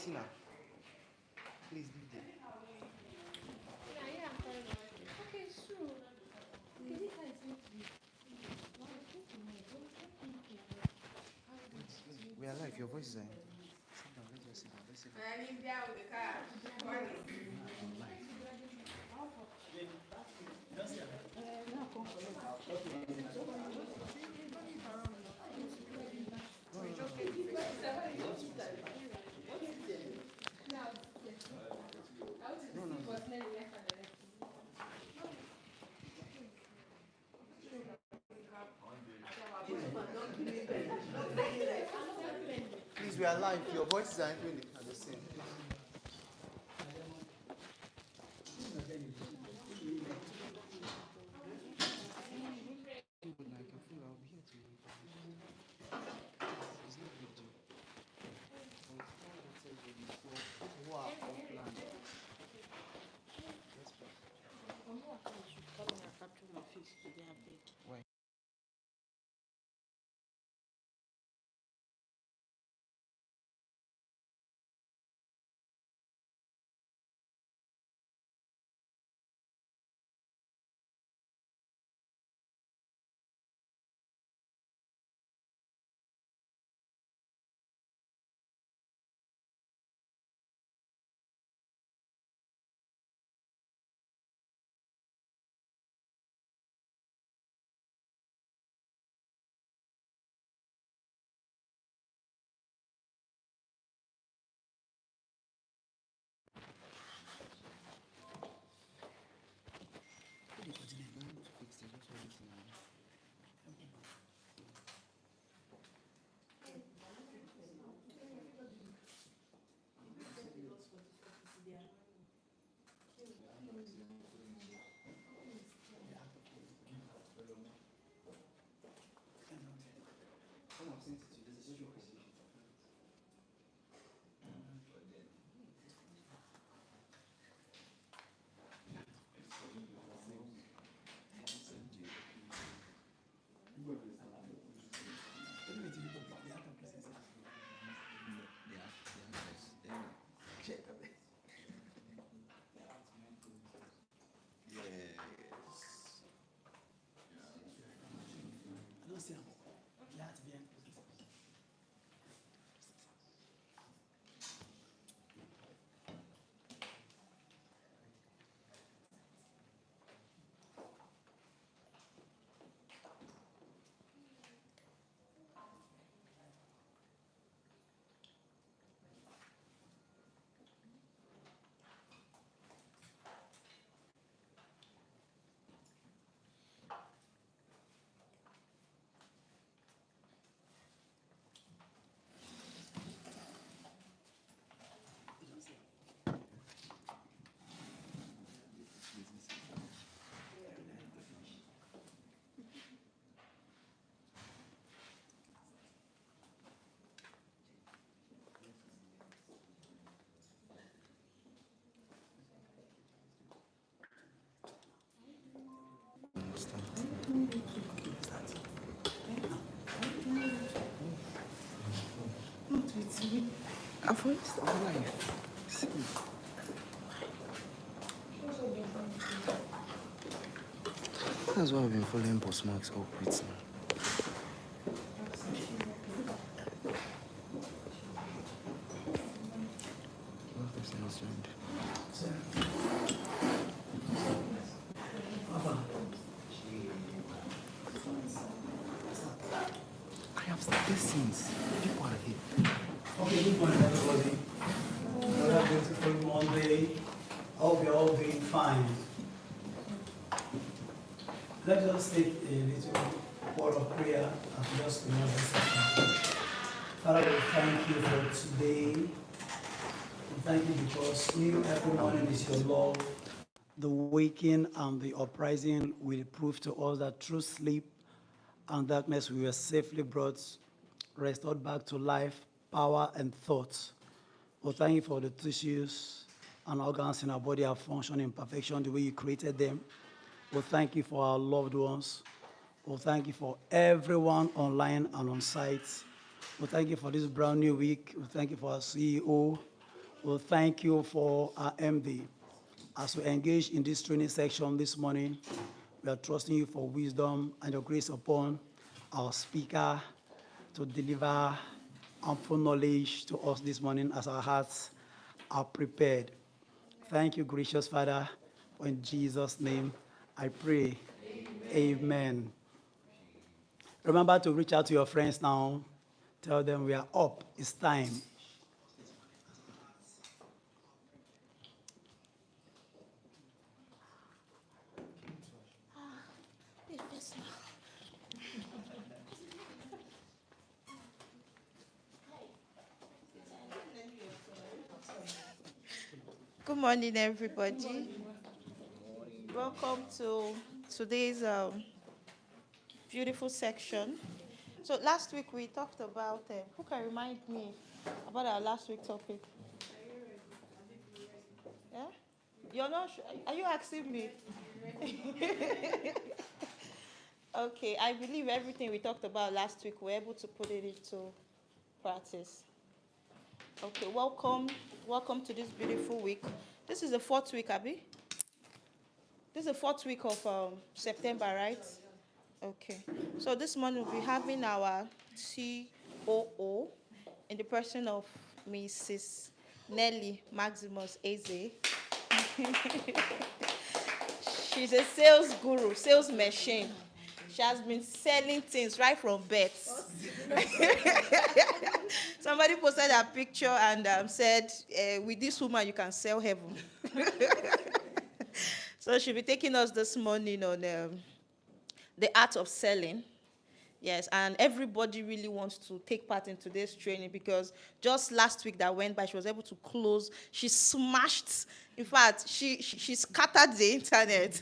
Tina, please leave them. Okay, sure. Okay, this is going to be. We are live. Your voice is sit down. Let's just sit down. Let's sit down. I need down with the car. Morning. I'm live. Please, we are live. Your voices are entering the same. Why? I've always life. See. That's why I've been following Postmarks up with now. What person is joined? I have started since. People are here. Okay, good morning, everybody. Another beautiful Monday. I hope you're all doing fine. Let's just take a little word of prayer and just remember something. Father, we thank you for today. We thank you because new every morning is your love. The waking and the uprising will prove to us that through sleep and darkness we were safely brought, restored back to life, power, and thoughts. We thank you for the tissues and organs in our body are functioning in perfection the way you created them. We thank you for our loved ones. We thank you for everyone online and on site. We thank you for this brand new week. We thank you for our CEO. Well, thank you for our MD. As we engage in this training section this morning, we are trusting you for wisdom and your grace upon our speaker to deliver ample knowledge to us this morning as our hearts are prepared. Thank you, gracious Father, for in Jesus' name I pray. Amen. Remember to reach out to your friends now. Tell them we are up. It's time. Good morning, everybody. Welcome to today's beautiful section. So last week we talked about, who can remind me about our last week topic? Yeah? You're not sure? Are you asking me? Okay, I believe everything we talked about last week, we're able to put it into practice. Okay, welcome to this beautiful week. This is the 4th week, Abby? This is the 4th week of September, right? Okay. So this morning we'll be having our COO in the person of Mrs. Nelly Maximus Eze. She's a sales guru, sales machine. She has been selling things right from birth. Somebody posted a picture and said, with this woman, you can sell heaven. So she'll be taking us this morning on the art of selling. Yes, and everybody really wants to take part in today's training because just last week that went by, she was able to close. She smashed. In fact, she scattered the internet.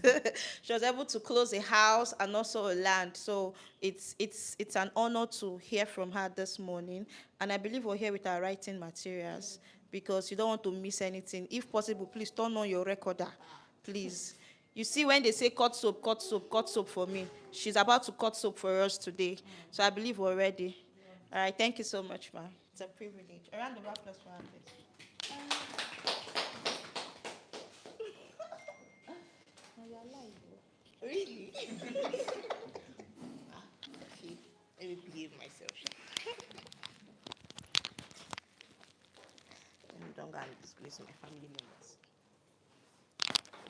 She was able to close a house and also a land. So it's an honor to hear from her this morning. And I believe we're here with our writing materials because you don't want to miss anything. If possible, please turn on your recorder, please. You see, when they say cut soap for me, she's about to cut soap for us today. So I believe we're ready. All right, thank you so much, ma'am. It's a privilege. A round of applause for her, please. Oh, you're alive. Really? Okay. Let me behave myself. Let me don't go and disgrace my family members.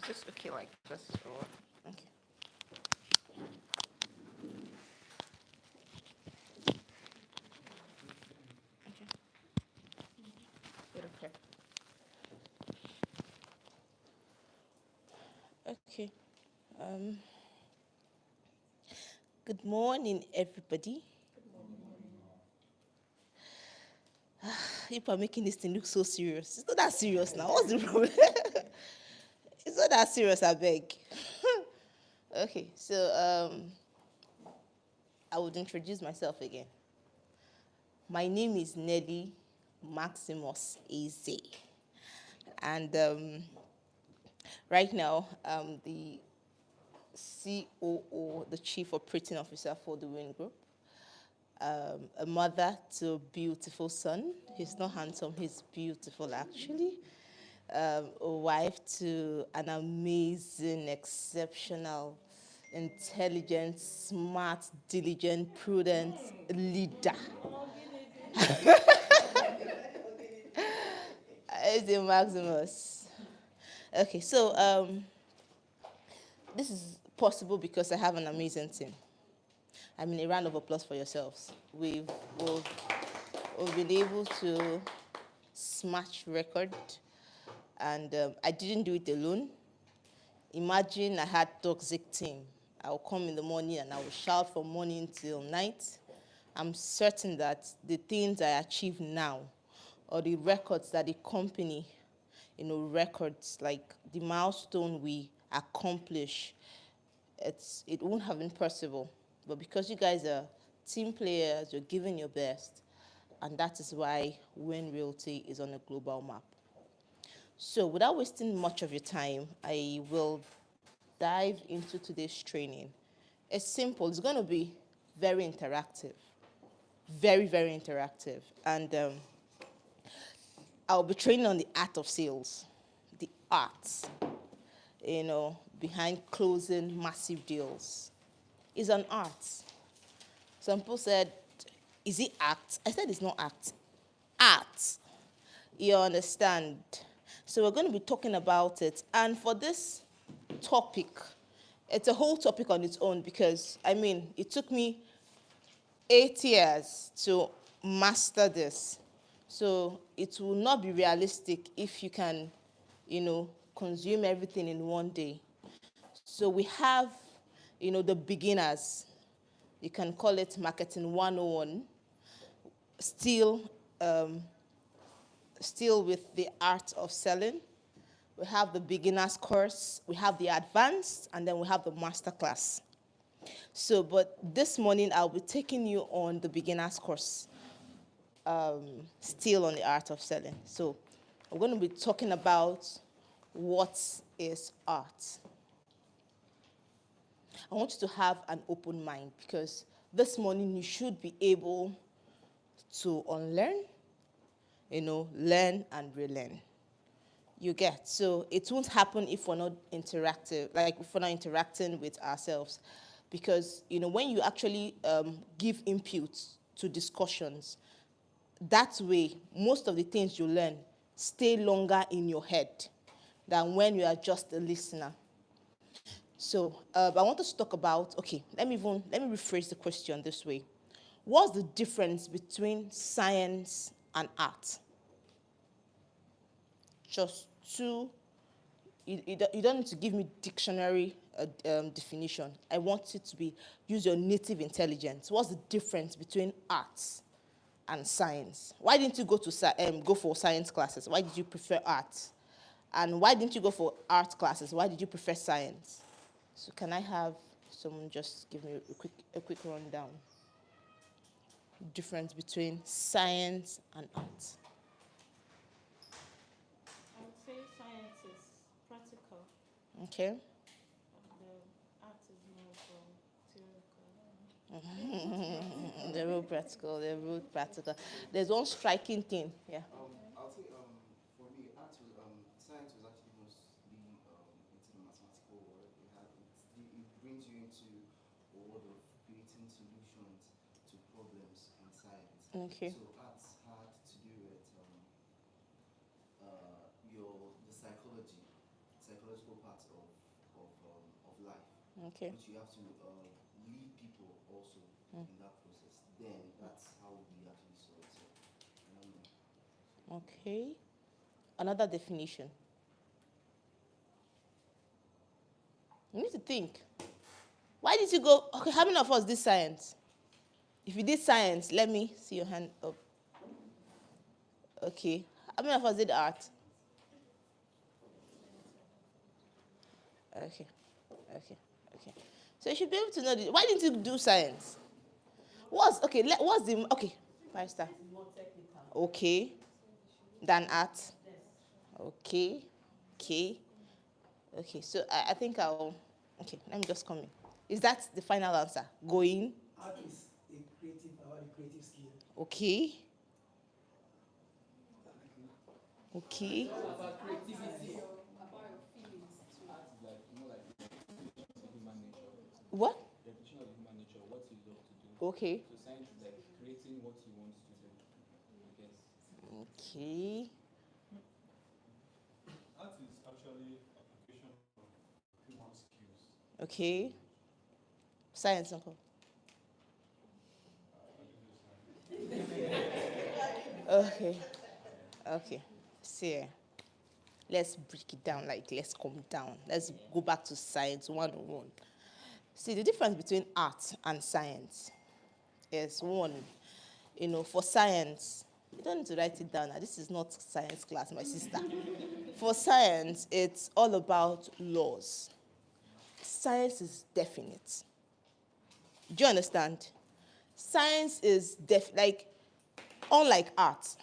Just okay, like this. Okay. Okay. Okay. Good morning, everybody. People are making this thing look so serious. It's not that serious now. What's the problem? It's not that serious, I beg. Okay, so I would introduce myself again. My name is Nelly Maximus Eze. And right now, I'm the COO, the Chief Operating Officer for the WIN Group. A mother to a beautiful son. He's not handsome, he's beautiful actually. A wife to an amazing, exceptional, intelligent, smart, diligent, prudent leader. It's a Maximus. Okay, so this is possible because I have an amazing team. I mean, a round of applause for yourselves. We've been able to smash record, and I didn't do it alone. Imagine I had toxic team. I will come in the morning and I will shout from morning till night. I'm certain that the things I achieve now, or the records that the company, records like the milestone we accomplish, it won't have been possible. But because you guys are team players, you're giving your best, and that is why WIN Realty is on a global map. So without wasting much of your time, I will dive into today's training. It's simple. It's going to be very interactive. Very, very interactive. And I'll be training on the art of sales, the art, behind closing massive deals. It's an art. Some people said, is it act? I said it's not act. Art. You understand? So we're going to be talking about it. And for this topic, it's a whole topic on its own because, it took me 8 years to master this. So it will not be realistic if you can, consume everything in one day. So we have, the beginners. You can call it Marketing 101. Still with the art of selling. We have the beginner's course, we have the advanced, and then we have the master class. So, but this morning I'll be taking you on the beginner's course, still on the art of selling. So I'm going to be talking about what is art. I want you to have an open mind because this morning you should be able to unlearn, learn and relearn. You get? So it won't happen if we're not interactive, like if we're not interacting with ourselves. Because, when you actually give input to discussions, that way, most of the things you learn stay longer in your head than when you are just a listener. So I want us to talk about, let me rephrase the question this way. What's the difference between science and art? Just two. You don't need to give me dictionary definition. I want it to use your native intelligence. What's the difference between arts and science? Why didn't you go for science classes? Why did you prefer art? And why didn't you go for art classes? Why did you prefer science? So can I have someone just give me a quick rundown? Difference between science and art. I would say science is practical. Okay. And the art is more theoretical. The real practical. There's one striking thing. Yeah. I'll say, for me, science was actually mostly into the mathematical world. It brings you into a world of creating solutions to problems in science. Okay. So arts had to do with the psychological part of life, Okay. which you have to lead people also in that process. Then that's how we actually saw it. So, I don't know. Okay. Another definition. You need to think. Why did you go? Okay, how many of us did science? If you did science, let me see your hand up. Okay. How many of us did art? Okay. So you should be able to know this. Why didn't you do science? What's the Barrister? Okay. Than art. Okay. So I think let me just come in. Is that the final answer? Going? Art is a creative skill. Okay. What? Definition of human nature, what you love to do. Okay. So science is like creating what you want to do, I guess. Okay. Art is actually application of human skills. Okay. Science, uncle. Okay. See, let's break it down. Let's calm down. Let's go back to science 101. See, the difference between art and science is one, for science, you don't need to write it down. This is not science class, my sister. For science, it's all about laws. Science is definite. Do you understand? Science is unlike art.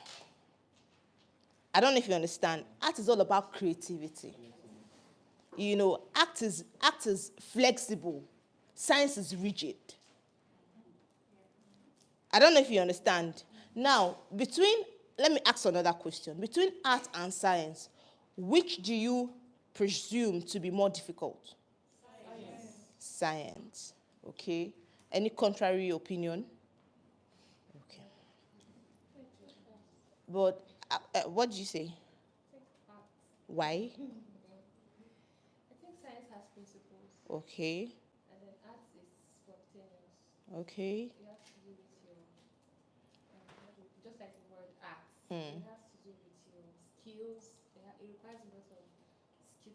I don't know if you understand. Art is all about creativity. Art is flexible. Science is rigid. I don't know if you understand. Now, between let me ask another question. Between art and science, which do you presume to be more difficult? Science. Okay. Any contrary opinion? Okay. But what did you say? Why? I think science has principles, Okay. and then art is spontaneous. Okay. It has to do with your, just like the word art, Hmm. it has to do with your skills. It requires a lot of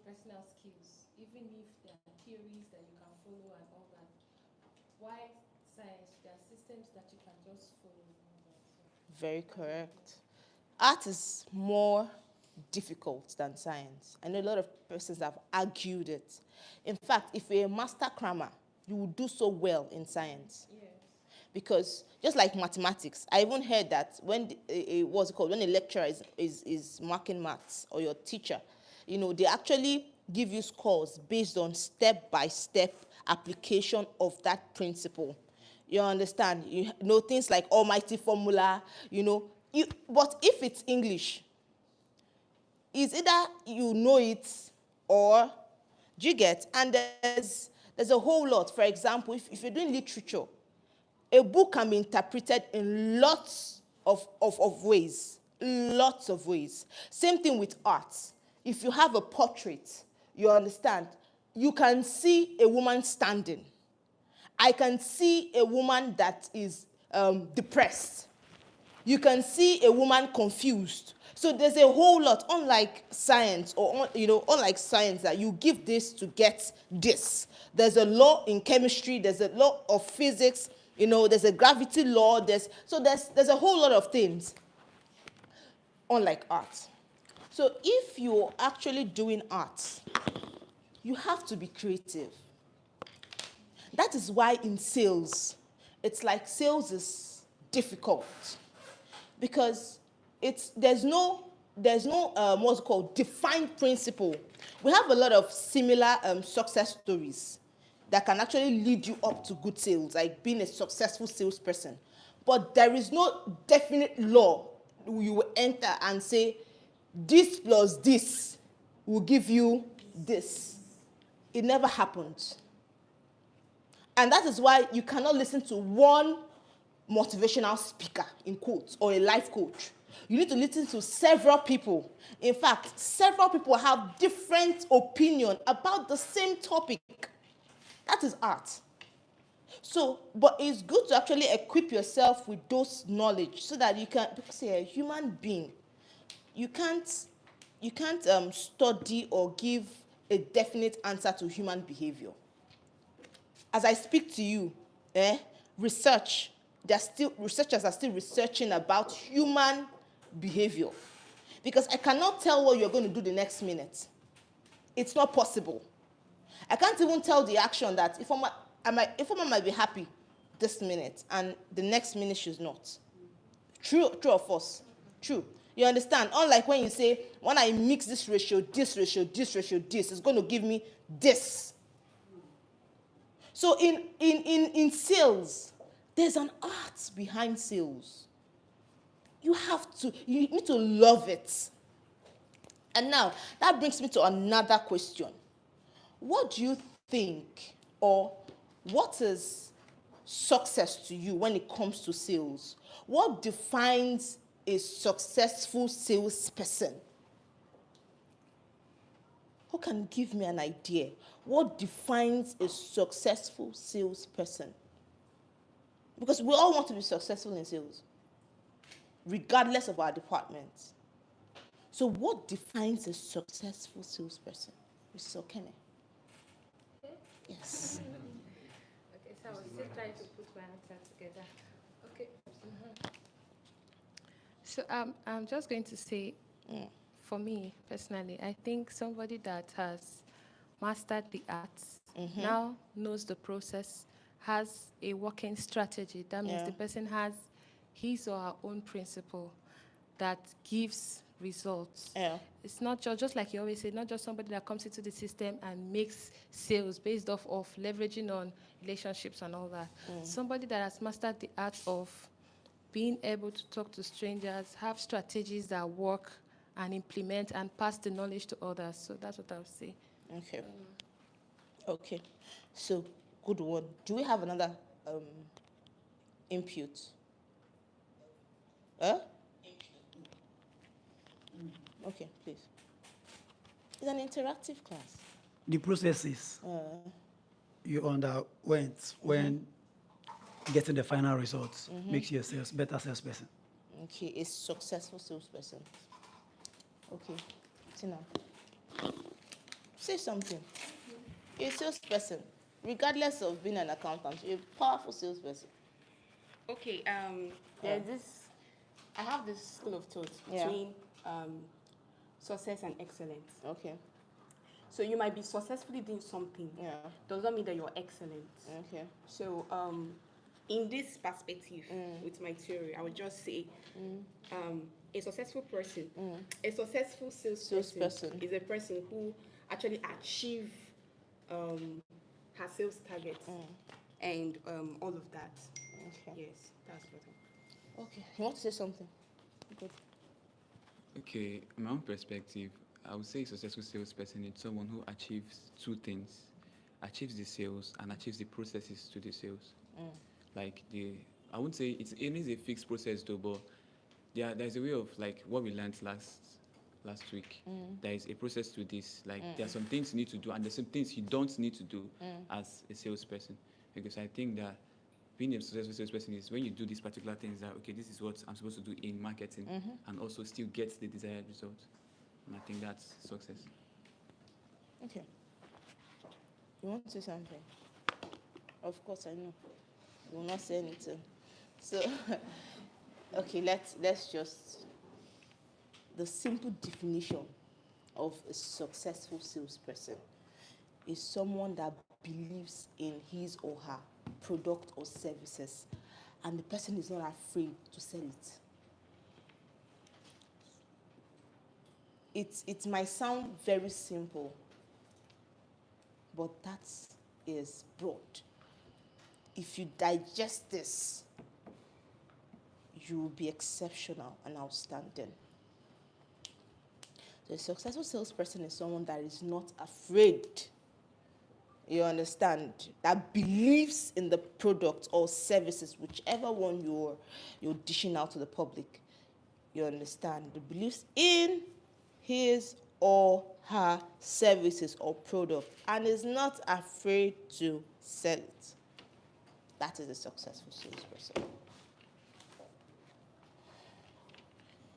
personal skills, even if there are theories that you can follow and all that. Why science? There are systems that you can just follow and all that. So. Very correct. Art is more difficult than science. I know a lot of persons have argued it. In fact, if you're a master crammer, you will do so well in science. Yes. Because just like mathematics, I even heard that when what's it called, when a lecturer is marking maths, or your teacher, they actually give you scores based on step-by-step application of that principle. You understand? You know things like almighty formula, but if it's English, it's either you know it or do you get? And there's a whole lot. For example, if you're doing literature, a book can be interpreted in lots of ways. Lots of ways. Same thing with art. If you have a portrait, you understand, you can see a woman standing. I can see a woman that is depressed. You can see a woman confused. So there's a whole lot, unlike science, unlike science that you give this to get this. There's a law in chemistry, there's a law of physics, there's a gravity law, there's a whole lot of things, unlike art. So if you're actually doing art, you have to be creative. That is why in sales, it's like sales is difficult. Because there's no what's it called, defined principle. We have a lot of similar success stories that can actually lead you up to good sales, like being a successful salesperson. But there is no definite law you will enter and say, this plus this will give you this. It never happens. And that is why you cannot listen to one motivational speaker, in quotes, or a life coach. You need to listen to several people. In fact, several people have different opinion about the same topic. That is art. So, but it's good to actually equip yourself with those knowledge so that you can, because you're a human being, you can't study or give a definite answer to human behavior. As I speak to you, researchers are still researching about human behavior. Because I cannot tell what you're going to do the next minute. It's not possible. I can't even tell the action that Ifeoma might be happy this minute and the next minute she's not. True or false? True. You understand? Unlike when you say, when I mix this ratio, this ratio, this ratio, this, it's going to give me this. So in sales, there's an art behind sales. You need to love it. And now, that brings me to another question. What do you think, or what is success to you when it comes to sales? What defines a successful salesperson? Who can give me an idea? What defines a successful salesperson? Because we all want to be successful in sales, regardless of our department. So what defines a successful salesperson? Mrs. Okene. Okay. Yes. Okay, so I was still trying to put my answer together. Okay. So I'm just going to say, for me personally, I think somebody that has mastered the arts, now knows the process, has a working strategy. That means the person has his or her own principle that gives results. Yeah. It's not just like you always say, not just somebody that comes into the system and makes sales based off of leveraging on relationships and all that. Somebody that has mastered the art of being able to talk to strangers, have strategies that work, and implement and pass the knowledge to others. So that's what I would say. Okay. Okay. So, good one. Do we have another input? Huh? Okay, please. It's an interactive class. The processes you underwent when getting the final results makes you a better salesperson. Okay, a successful salesperson. Okay, Tina, say something. You're a salesperson, regardless of being an accountant. You're a powerful salesperson. Okay, there's this, I have this school of thought Yeah. between success and excellence. Okay. So you might be successfully doing something. Yeah. Does not mean that you're excellent. Okay. So in this perspective, with my theory, I would just say a successful person, a successful salesperson is a person who actually achieve her sales targets and all of that. Okay. Yes, that's what I'm... Okay. You want to say something? Good. Okay, in my own perspective, I would say a successful salesperson is someone who achieves two things: achieves the sales and achieves the processes to the sales. Like I wouldn't say it is a fixed process though, but there's a way of like what we learned last week. There is a process to this. Like there are some things you need to do, and there's some things you don't need to do as a salesperson. Because I think that being a successful salesperson is when you do these particular things that, okay, this is what I'm supposed to do in marketing, and also still get the desired result. And I think that's success. Okay. You want to say something? Of course, I know. You will not say anything. So, okay, let's just... The simple definition of a successful salesperson is someone that believes in his or her product or services, and the person is not afraid to sell it. It might sound very simple, but that is broad. If you digest this, you will be exceptional and outstanding. So a successful salesperson is someone that is not afraid, you understand, that believes in the product or services, whichever one you're dishing out to the public, you understand, that believes in his or her services or product and is not afraid to sell it. That is a successful salesperson.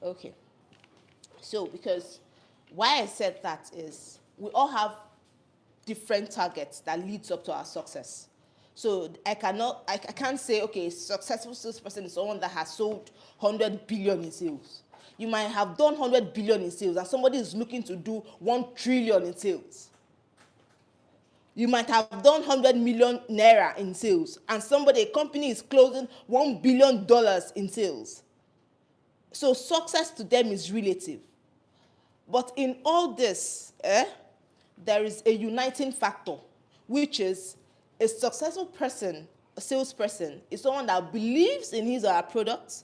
Okay. So, because why I said that is we all have different targets that leads up to our success. So I can't say, okay, a successful salesperson is someone that has sold 100 billion in sales. You might have done 100 billion in sales and somebody is looking to do 1 trillion in sales. You might have done 100 million naira in sales and a company is closing $1 billion in sales. So success to them is relative. But in all this, there is a uniting factor, which is a successful person, a salesperson, is someone that believes in his or her product,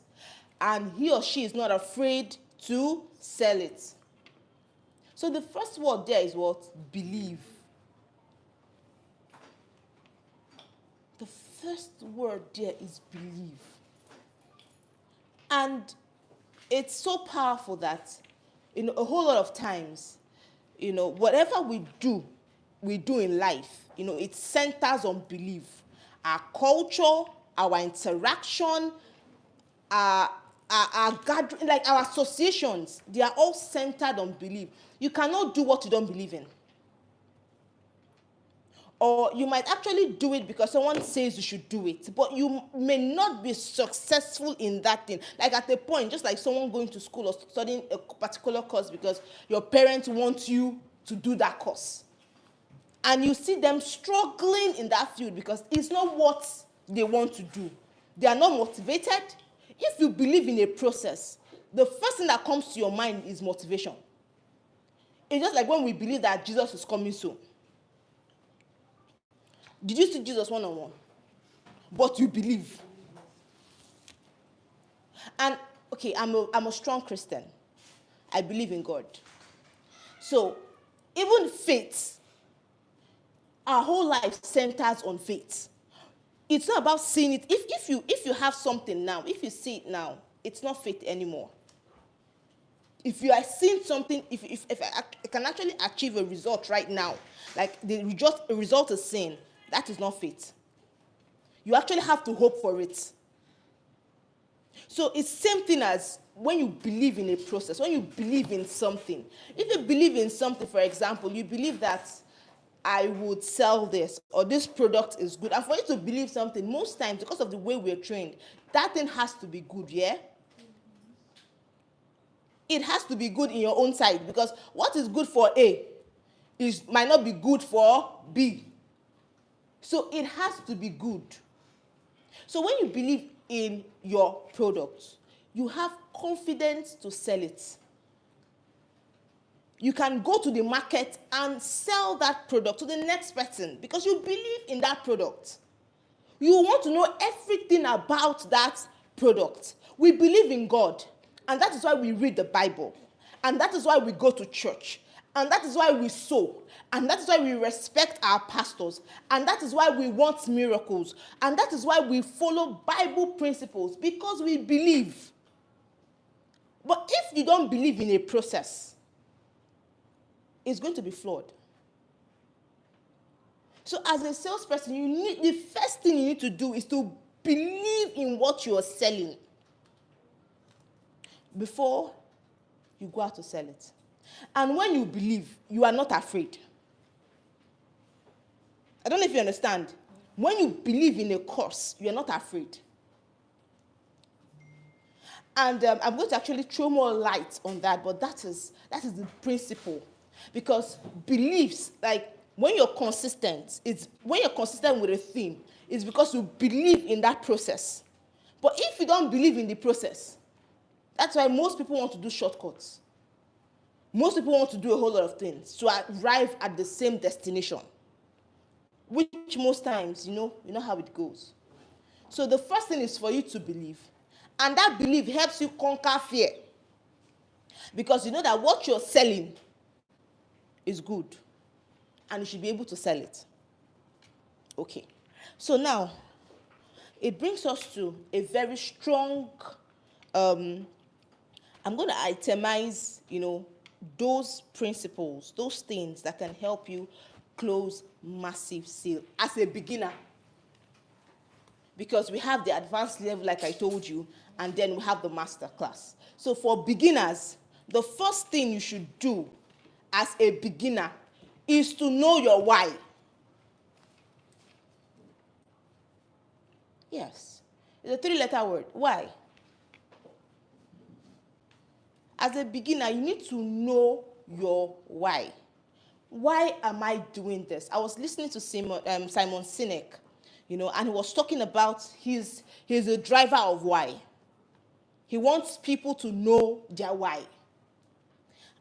and he or she is not afraid to sell it. So the first word there is what? Believe. The first word there is believe. And it's so powerful that, a whole lot of times, whatever we do in life, it centers on belief. Our culture, our interaction, our gathering, like our associations, they are all centered on belief. You cannot do what you don't believe in. Or you might actually do it because someone says you should do it, but you may not be successful in that thing. Like at a point, just like someone going to school or studying a particular course because your parents want you to do that course. And you see them struggling in that field because it's not what they want to do. They are not motivated. If you believe in a process, the first thing that comes to your mind is motivation. It's just like when we believe that Jesus is coming soon. Did you see Jesus one-on-one? But you believe. And okay, I'm a strong Christian. I believe in God. So even faith, our whole life centers on faith. It's not about seeing it. If you have something now, if you see it now, it's not faith anymore. If you are seeing something, if I can actually achieve a result right now, like the result is seen, that is not faith. You actually have to hope for it. So it's same thing as when you believe in a process, when you believe in something. If you believe in something, for example, you believe that I would sell this or this product is good. And for you to believe something, most times, because of the way we're trained, that thing has to be good, yeah? It has to be good in your own side, because what is good for A might not be good for B. So it has to be good. So when you believe in your product, you have confidence to sell it. You can go to the market and sell that product to the next person because you believe in that product. You want to know everything about that product. We believe in God, and that is why we read the Bible, and that is why we go to church, and that is why we sow, and that is why we respect our pastors, and that is why we want miracles, and that is why we follow Bible principles, because we believe. But if you don't believe in a process, it's going to be flawed. So as a salesperson, the first thing you need to do is to believe in what you are selling before you go out to sell it. And when you believe, you are not afraid. I don't know if you understand. When you believe in a cause, you are not afraid. And I'm going to actually throw more light on that, but that is the principle. Because beliefs, like when you're consistent with a theme, it's because you believe in that process. But if you don't believe in the process, that's why most people want to do shortcuts. Most people want to do a whole lot of things to arrive at the same destination, which most times, you know how it goes. So the first thing is for you to believe. And that belief helps you conquer fear. Because you know that what you're selling is good, and you should be able to sell it. Okay. So now, it brings us to a very strong, I'm going to itemize, those principles, those things that can help you close massive sale as a beginner. Because we have the advanced level, like I told you, and then we have the master class. So for beginners, the first thing you should do as a beginner is to know your why. Yes. It's a 3-letter word. Why? As a beginner, you need to know your why. Why am I doing this? I was listening to Simon Sinek, and he was talking about he's a driver of why. He wants people to know their why.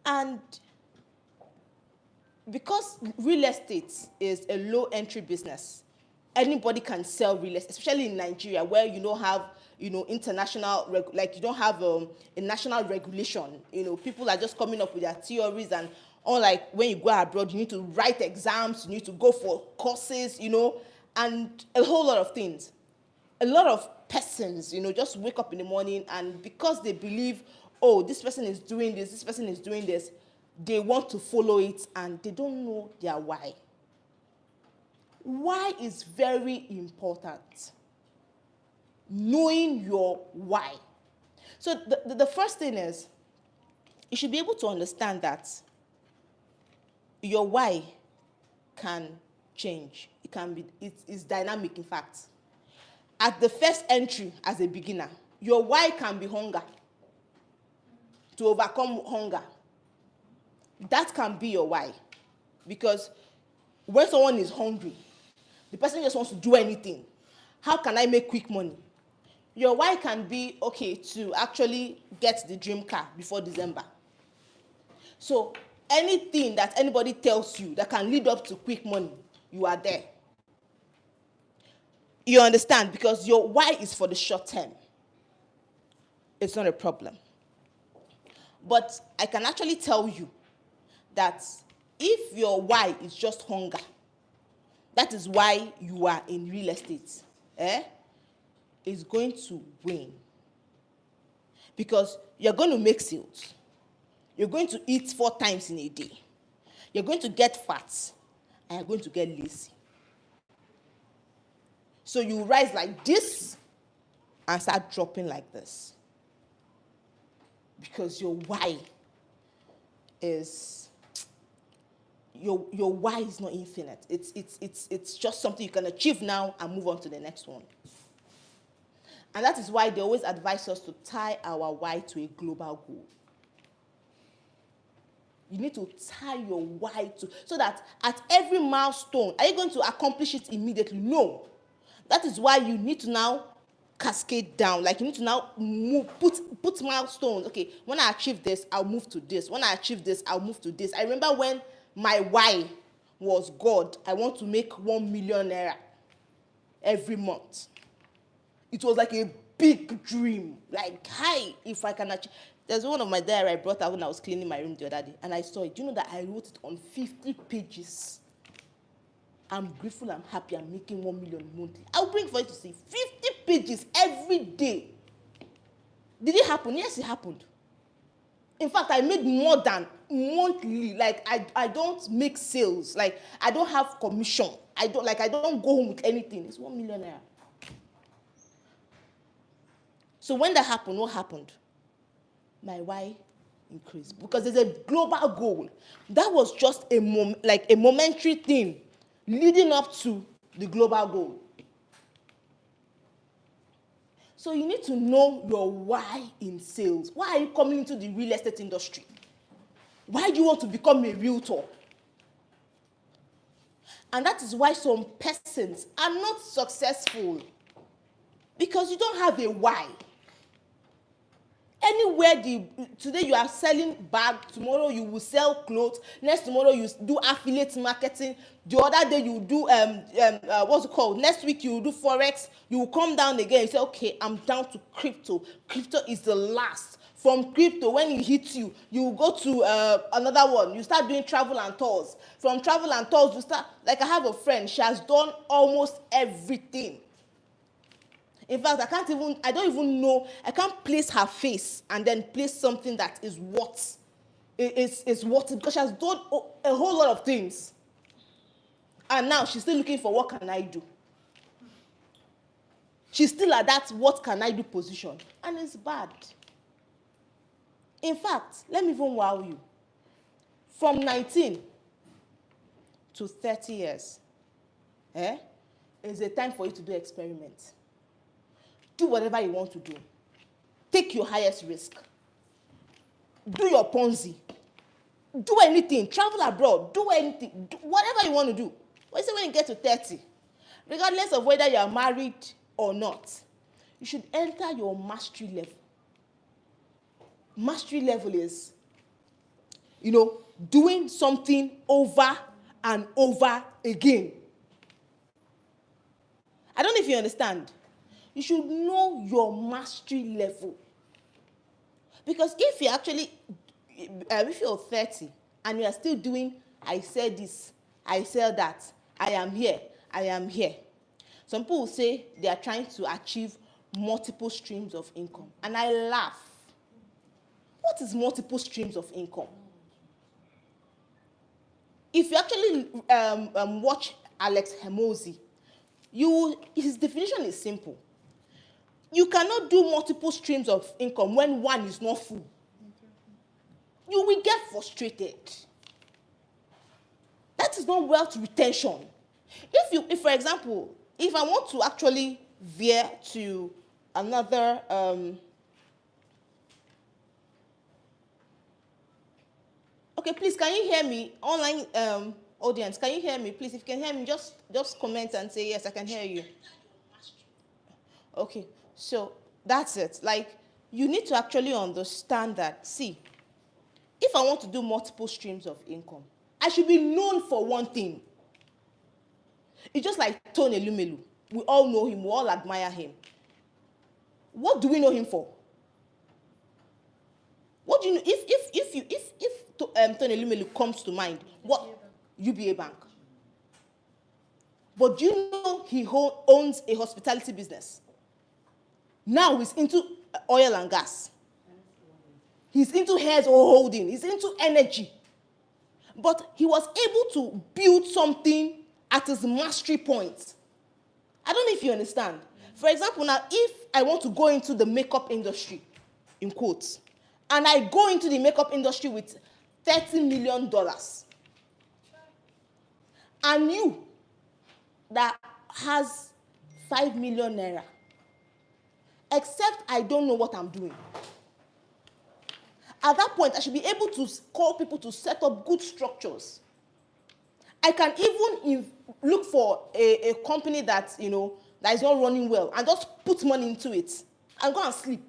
And because real estate is a low entry business, anybody can sell real estate, especially in Nigeria, where you don't have, international, you don't have a national regulation. People are just coming up with their theories, and unlike when you go abroad, you need to write exams, you need to go for courses, and a whole lot of things. A lot of persons, just wake up in the morning, and because they believe, oh, this person is doing this person is doing this, they want to follow it, and they don't know their why. Why is very important. Knowing your why. So the first thing is, you should be able to understand that your why can change. It's dynamic, in fact. At the first entry as a beginner, your why can be hunger. To overcome hunger. That can be your why. Because when someone is hungry, the person just wants to do anything. How can I make quick money? Your why can be, to actually get the dream car before December. So anything that anybody tells you that can lead up to quick money, you are there. You understand? Because your why is for the short term. it's not a problem. But I can actually tell you that if your why is just hunger, that is why you are in real estate, is going to win. Because you're going to make sales. You're going to eat 4 times in a day. You're going to get fat, and you're going to get lazy. So you rise like this and start dropping like this. Because your why is your why is not infinite. It's just something you can achieve now and move on to the next one. And that is why they always advise us to tie our why to a global goal. You need to tie your why to, so that at every milestone, are you going to accomplish it immediately? No. That is why you need to now cascade down. Like, you need to now move, put milestones. Okay, when I achieve this, I'll move to this. When I achieve this, I'll move to this. I remember when my why was, God, I want to make 1 million naira every month. It was like a big dream. Like, hi, if I can achieve. There's one of my diary I brought out when I was cleaning my room the other day, and I saw it. Do you know that I wrote it on 50 pages? I'm grateful, I'm happy, I'm making 1 million monthly. I'll bring for you to see 50 pages every day. Did it happen? Yes, it happened. In fact, I made more than monthly. Like, I don't make sales. Like, I don't have commission. I don't go home with anything. It's 1 million naira. So when that happened, what happened? My why increased, because there's a global goal. That was just a momentary thing leading up to the global goal. So you need to know your why in sales. Why are you coming into the real estate industry? Why do you want to become a realtor? And that is why some persons are not successful, because you don't have a why. Anywhere today you are selling bag, tomorrow you will sell clothes, next tomorrow you do affiliate marketing, the other day you do what's it called? Next week you do forex, you will come down again. You say, okay, I'm down to crypto. Crypto is the last. From crypto, when it hits you, you go to another one. You start doing travel and tours. From travel and tours, you start, like I have a friend, she has done almost everything. In fact, I don't even know, I can't place her face and then place something that is what is what, because she has done a whole lot of things. And now she's still looking for what can I do. She's still at that what can I do position. And it's bad. In fact, let me even wow you. From 19 to 30 years, is a time for you to do experiments. Do whatever you want to do. Take your highest risk. Do your Ponzi. Do anything. Travel abroad. Do anything. Do whatever you want to do. But you say when you get to 30, regardless of whether you are married or not, you should enter your mastery level. Mastery level is, doing something over and over again. I don't know if you understand. You should know your mastery level. Because if you're 30 and you are still doing, I said this, I said that, I am here. Some people will say they are trying to achieve multiple streams of income. And I laugh. What is multiple streams of income? If you actually watch Alex Hermosi, his definition is simple. You cannot do multiple streams of income when one is not full. You will get frustrated. That is not wealth retention. If for example, if I want to actually veer to another okay, please, can you hear me? Online audience, can you hear me? Please, if you can hear me, just comment and say, yes, I can hear you. Okay, so that's it. Like, you need to actually understand that, see, if I want to do multiple streams of income, I should be known for one thing. It's just like Tony Elumelu. We all know him, we all admire him. What do we know him for? What do you know? If Tony Elumelu comes to mind, what? UBA Bank. But do you know he owns a hospitality business? Now he's into oil and gas. He's into hair holding. He's into energy. But he was able to build something at his mastery point. I don't know if you understand. For example, now, if I want to go into the makeup industry, in quotes, and I go into the makeup industry with $30 million, and you that has 5 million naira, except I don't know what I'm doing. At that point, I should be able to call people to set up good structures. I can even look for a company that, that is not running well and just put money into it and go and sleep.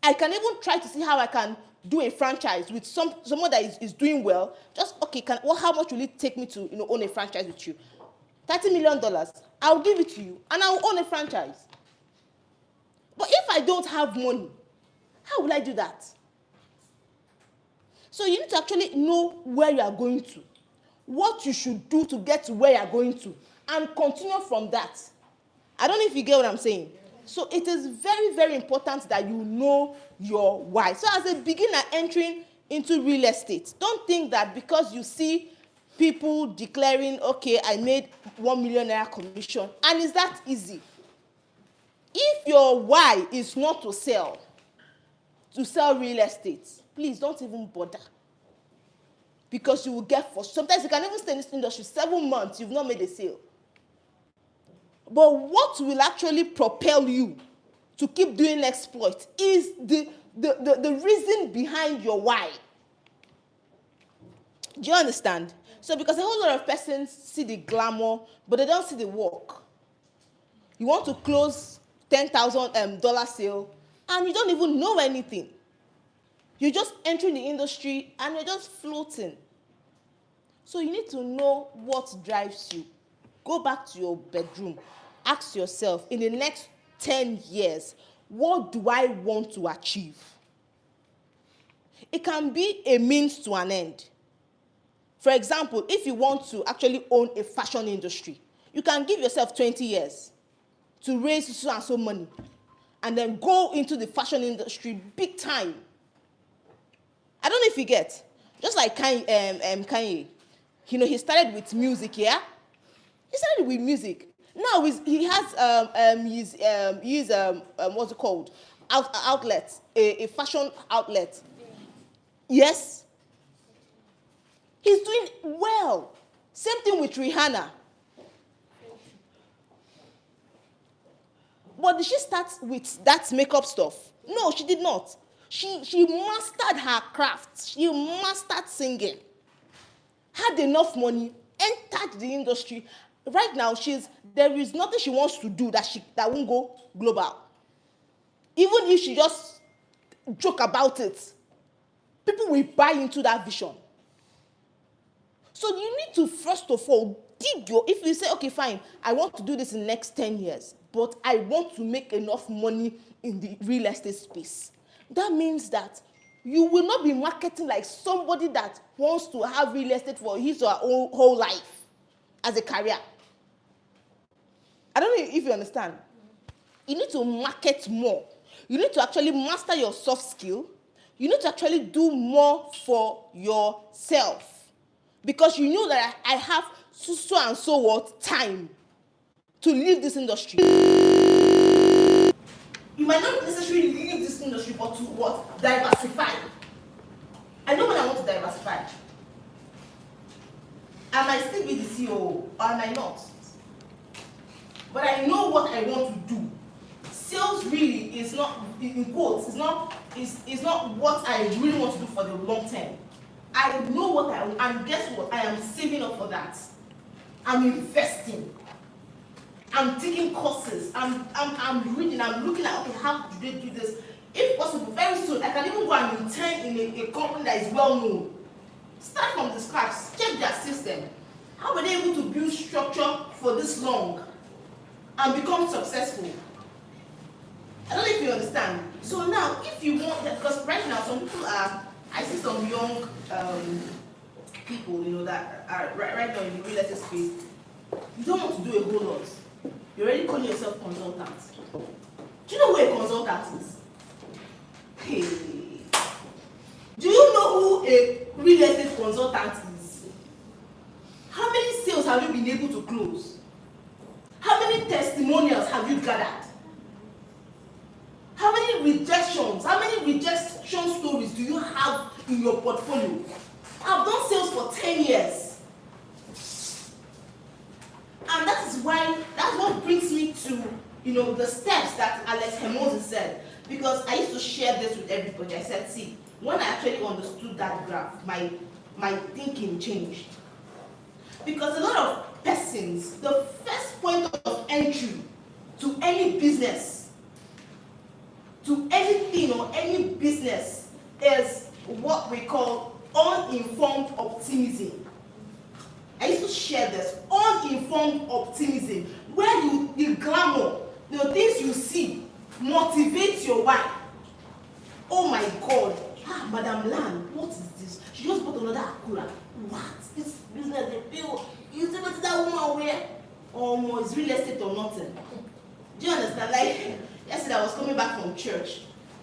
I can even try to see how I can do a franchise with someone that is doing well. Just, okay, how much will it take me to own a franchise with you? $30 million, I'll give it to you and I'll own a franchise. But if I don't have money, how will I do that? So you need to actually know where you are going to, what you should do to get to where you are going to, and continue from that. I don't know if you get what I'm saying. So it is very, very important that you know your why. So as a beginner entering into real estate, don't think that because you see people declaring, okay, I made 1 million naira commission, and it's that easy. If your why is not to sell real estate, please don't even bother. Because you will get forced. Sometimes you can even stay in this industry 7 months, you've not made a sale. But what will actually propel you to keep doing exploit is the reason behind your why. Do you understand? So because a whole lot of persons see the glamour, but they don't see the work. You want to close $10,000 sale, and you don't even know anything. You're just entering the industry, and you're just floating. So you need to know what drives you. Go back to your bedroom. Ask yourself, in the next 10 years, what do I want to achieve? It can be a means to an end. For example, if you want to actually own a fashion industry, you can give yourself 20 years to raise so and so money, and then go into the fashion industry big time. I don't know if you get. Just like Kanye. He started with music, yeah? He started with music. Now he has his what's it called? Outlet, a fashion outlet. Yes? He's doing well. Same thing with Rihanna. But did she start with that makeup stuff? No, she did not. She mastered her craft. She mastered singing. Had enough money, entered the industry. Right now, there is nothing she wants to do that won't go global. Even if she just joke about it, people will buy into that vision. So you need to, first of all, if you say, okay, fine, I want to do this in the next 10 years, but I want to make enough money in the real estate space. That means that you will not be marketing like somebody that wants to have real estate for his or her whole life as a career. I don't know if you understand. You need to market more. You need to actually master your soft skill. You need to actually do more for yourself. Because you know that I have so and so what time to leave this industry. You might not necessarily leave this industry, but to what? Diversify. I know when I want to diversify. I might still be the CEO, or I might not. But I know what I want to do. Sales really is not, in quotes, is not what I really want to do for the long term. I know what I want, and guess what? I am saving up for that. I'm investing. I'm taking courses. I'm reading. I'm looking at, okay, how do they do this? If possible, very soon, I can even go and intern in a company that is well known. Start from the scratch. Check their system. How were they able to build structure for this long and become successful? I don't know if you understand. So now, if you want that, because right now some people are, I see some young people, that are right now in the real estate space. You don't want to do a whole lot. You're already calling yourself consultant. Do you know who a consultant is? Hey. Do you know who a real estate consultant is? How many sales have you been able to close? How many testimonials have you gathered? How many rejections, how many rejection stories do you have in your portfolio? I've done sales for 10 years. And that's what brings me to, the steps that Alex Hermosi said. Because I used to share this with everybody. I said, see, when I actually understood that graph, my thinking changed. Because a lot of persons, the first point of entry to any business, to anything or any business, is what we call uninformed optimism. I used to share this, uninformed optimism, where the glamour, the things you see, motivate your wife. Oh my God, Madam Lan, what is this? She just bought another Acura. What? This business, they feel, you see what that woman wear? It's real estate or nothing. Do you understand? Like, yesterday I was coming back from church,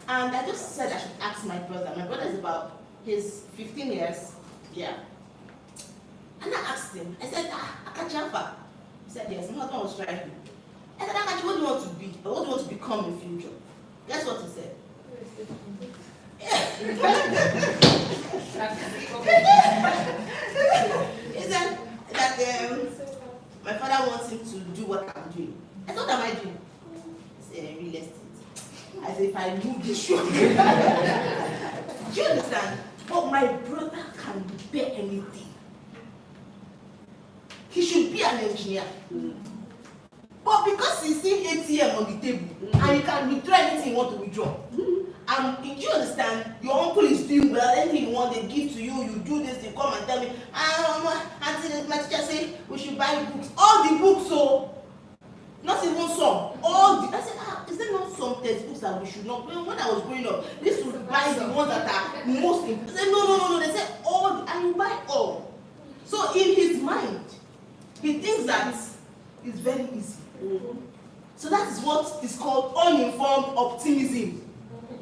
and I just said I should ask my brother. My brother is about, he's 15 years, yeah. And I asked him, I said, Akachafa. He said, yes, my husband was driving. I said, Akachi, what do you want to be? Or what do you want to become in future? Guess what he said? He said that my father wants him to do what I'm doing. I said, what am I doing? He said, real estate. I said, if I move this show. Do you understand? But my brother can bear anything. He should be an engineer. But because he's seeing ATM on the table and he can withdraw anything you want to withdraw. And do you understand? Your uncle is doing well, anything you want, they give to you, you do this, they come and tell me, Auntie, my teacher say we should buy books. All the books, so not even some. I said, is there not some textbooks that we should not? When I was growing up, this would buy the ones that are most important. They said, no. They said all, and you buy all. So in his mind, he thinks that it's very easy. So that is what is called uninformed optimism.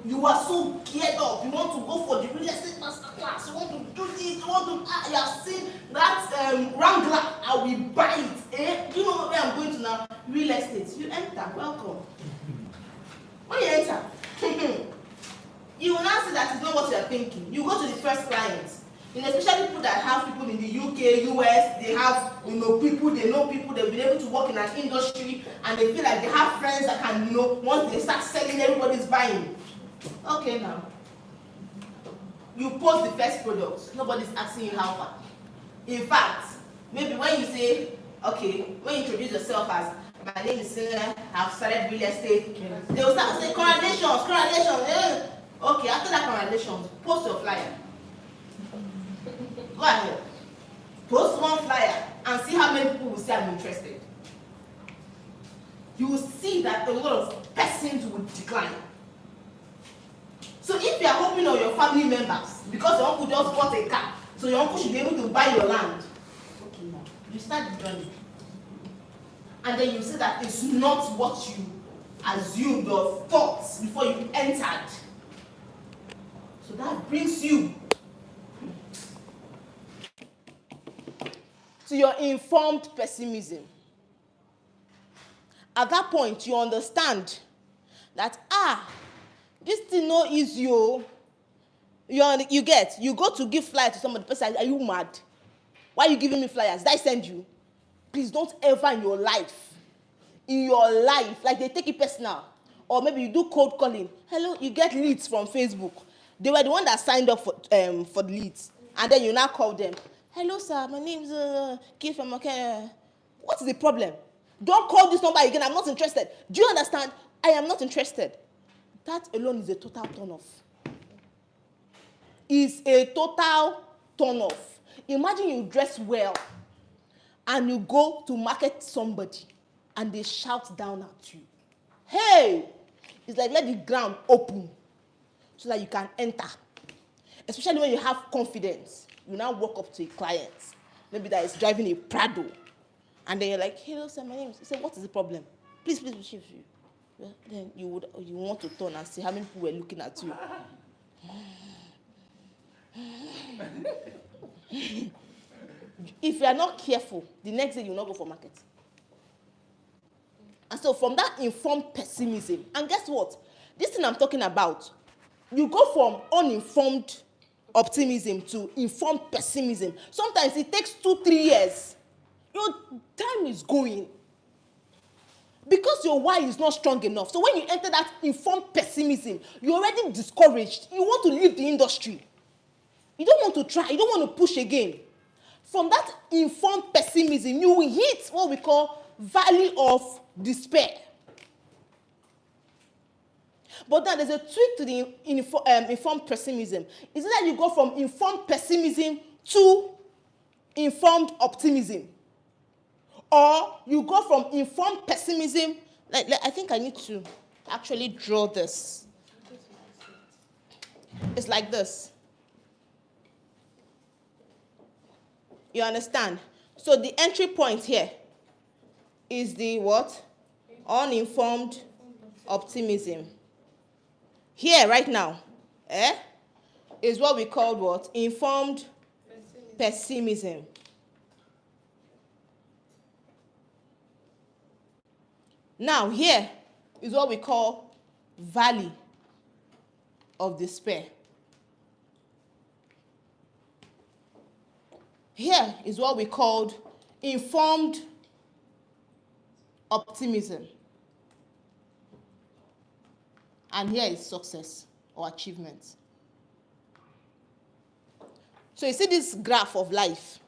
You are so geared up. You want to go for the real estate master class. You want to do this. You have seen that Wrangler. I will buy it. Do you know where I'm going to now? Real estate. You enter. Welcome. When you enter, you will now see that it's not what you are thinking. You go to the first client. Especially people that have people in the UK, US, they have people, they know people, they've been able to work in an industry, and they feel like they have friends that can, once they start selling, everybody's buying. Okay, now. You post the first product, nobody's asking you how far. In fact, maybe when you say, okay, when you introduce yourself as, my name is Singer, I've started real estate, they will start to say, congratulations. Okay, after that congratulations, post your flyer. Go ahead. Post one flyer and see how many people will say I'm interested. You will see that a lot of persons will decline. So if you are hoping on your family members, because your uncle just bought a car, so your uncle should be able to buy your land, okay, now you start the journey. And then you see that it's not what you assumed or thought before you entered. So that brings you to your informed pessimism. At that point, you understand that, this thing no easy. You go to give flyer to somebody, the person says, are you mad? Why are you giving me flyers? Did I send you? Please don't ever in your life, like they take it personal. Or maybe you do cold calling. Hello, you get leads from Facebook. They were the one that signed up for the leads. And then you now call them. Hello, sir. My name is Keith from okay. What's the problem? Don't call this number again. I'm not interested. Do you understand? I am not interested. That alone is a total turn-off. Is a total turn-off. Imagine you dress well and you go to market somebody and they shout down at you. Hey, It's like let the ground open so that you can enter. Especially when you have confidence. You now walk up to a client, maybe that is driving a Prado, and then you're like, hello, sir, my name is... You say, what is the problem? Please, chief. Well, then you want to turn and see how many people were looking at you. If you are not careful, the next day you will not go for market. And so from that informed pessimism, and guess what? This thing I'm talking about, you go from uninformed optimism to informed pessimism. Sometimes it takes 2-3 years. Your time is going. Because your why is not strong enough. So when you enter that informed pessimism, you're already discouraged. You want to leave the industry. You don't want to try. You don't want to push again. From that informed pessimism, you will hit what we call valley of despair. But then there's a tweak to the informed pessimism. Is it that you go from informed pessimism to informed optimism? Or you go from informed pessimism, I think I need to actually draw this. It's like this. You understand? So the entry point here is the what? Uninformed optimism. Here, right now, is what we call what? Informed pessimism. Now, here is what we call valley of despair. Here is what we called informed optimism. And here is success or achievement. So you see this graph of life.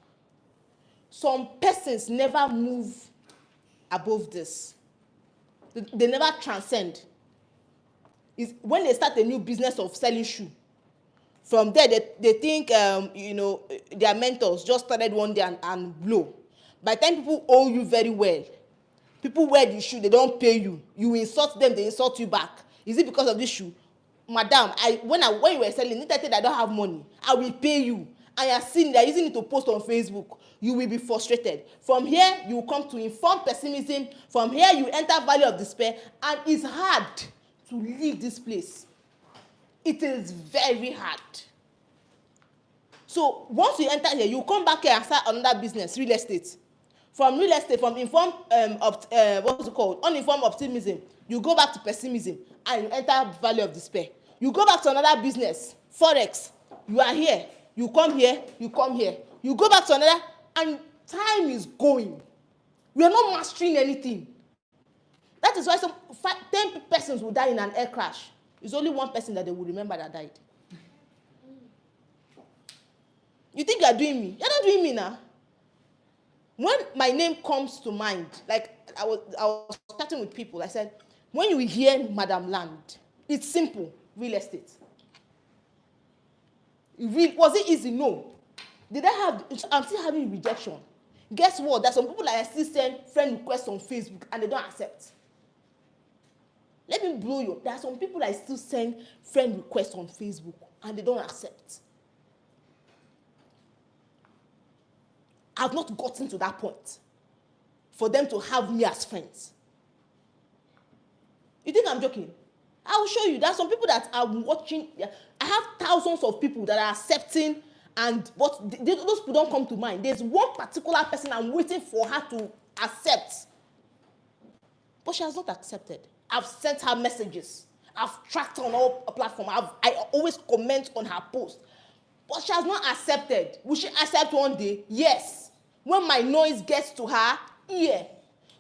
Some persons never move above this. They never transcend. It's when they start a new business of selling shoe. From there, they think, their mentors just started one day and blow. By the time people owe you very well, people wear the shoe, they don't pay you. You insult them, they insult you back. Is it because of this shoe? Madam, when you were selling, I said I don't have money. I will pay you. And you're seeing they're using it to post on Facebook. You will be frustrated. From here, you come to informed pessimism. From here, you enter valley of despair. And it's hard to leave this place. It is very hard. So once you enter here, you come back here and start another business, real estate. From real estate, from informed, uninformed optimism, you go back to pessimism and you enter valley of despair. You go back to another business, forex. You are here, you come here, you come here. You go back to another, and time is going. We are not mastering anything. That is why 10 persons will die in an air crash. It's only one person that they will remember that died. You think you are doing me? You're not doing me now. When my name comes to mind, like I was chatting with people, I said, when you hear Madam Land, it's simple, real estate. Was it easy? No. I'm still having rejection. Guess what? There's some people that I still send friend requests on Facebook and they don't accept. Let me blow you. There are some people I still send friend requests on Facebook and they don't accept. I've not gotten to that point for them to have me as friends. You think I'm joking? I will show you. There are some people that are watching. I have thousands of people that are accepting, but those people don't come to mind. There's one particular person I'm waiting for her to accept. But she has not accepted. I've sent her messages. I've tracked her on all platforms. I always comment on her post. But she has not accepted. Will she accept one day? Yes. When my noise gets to her ear.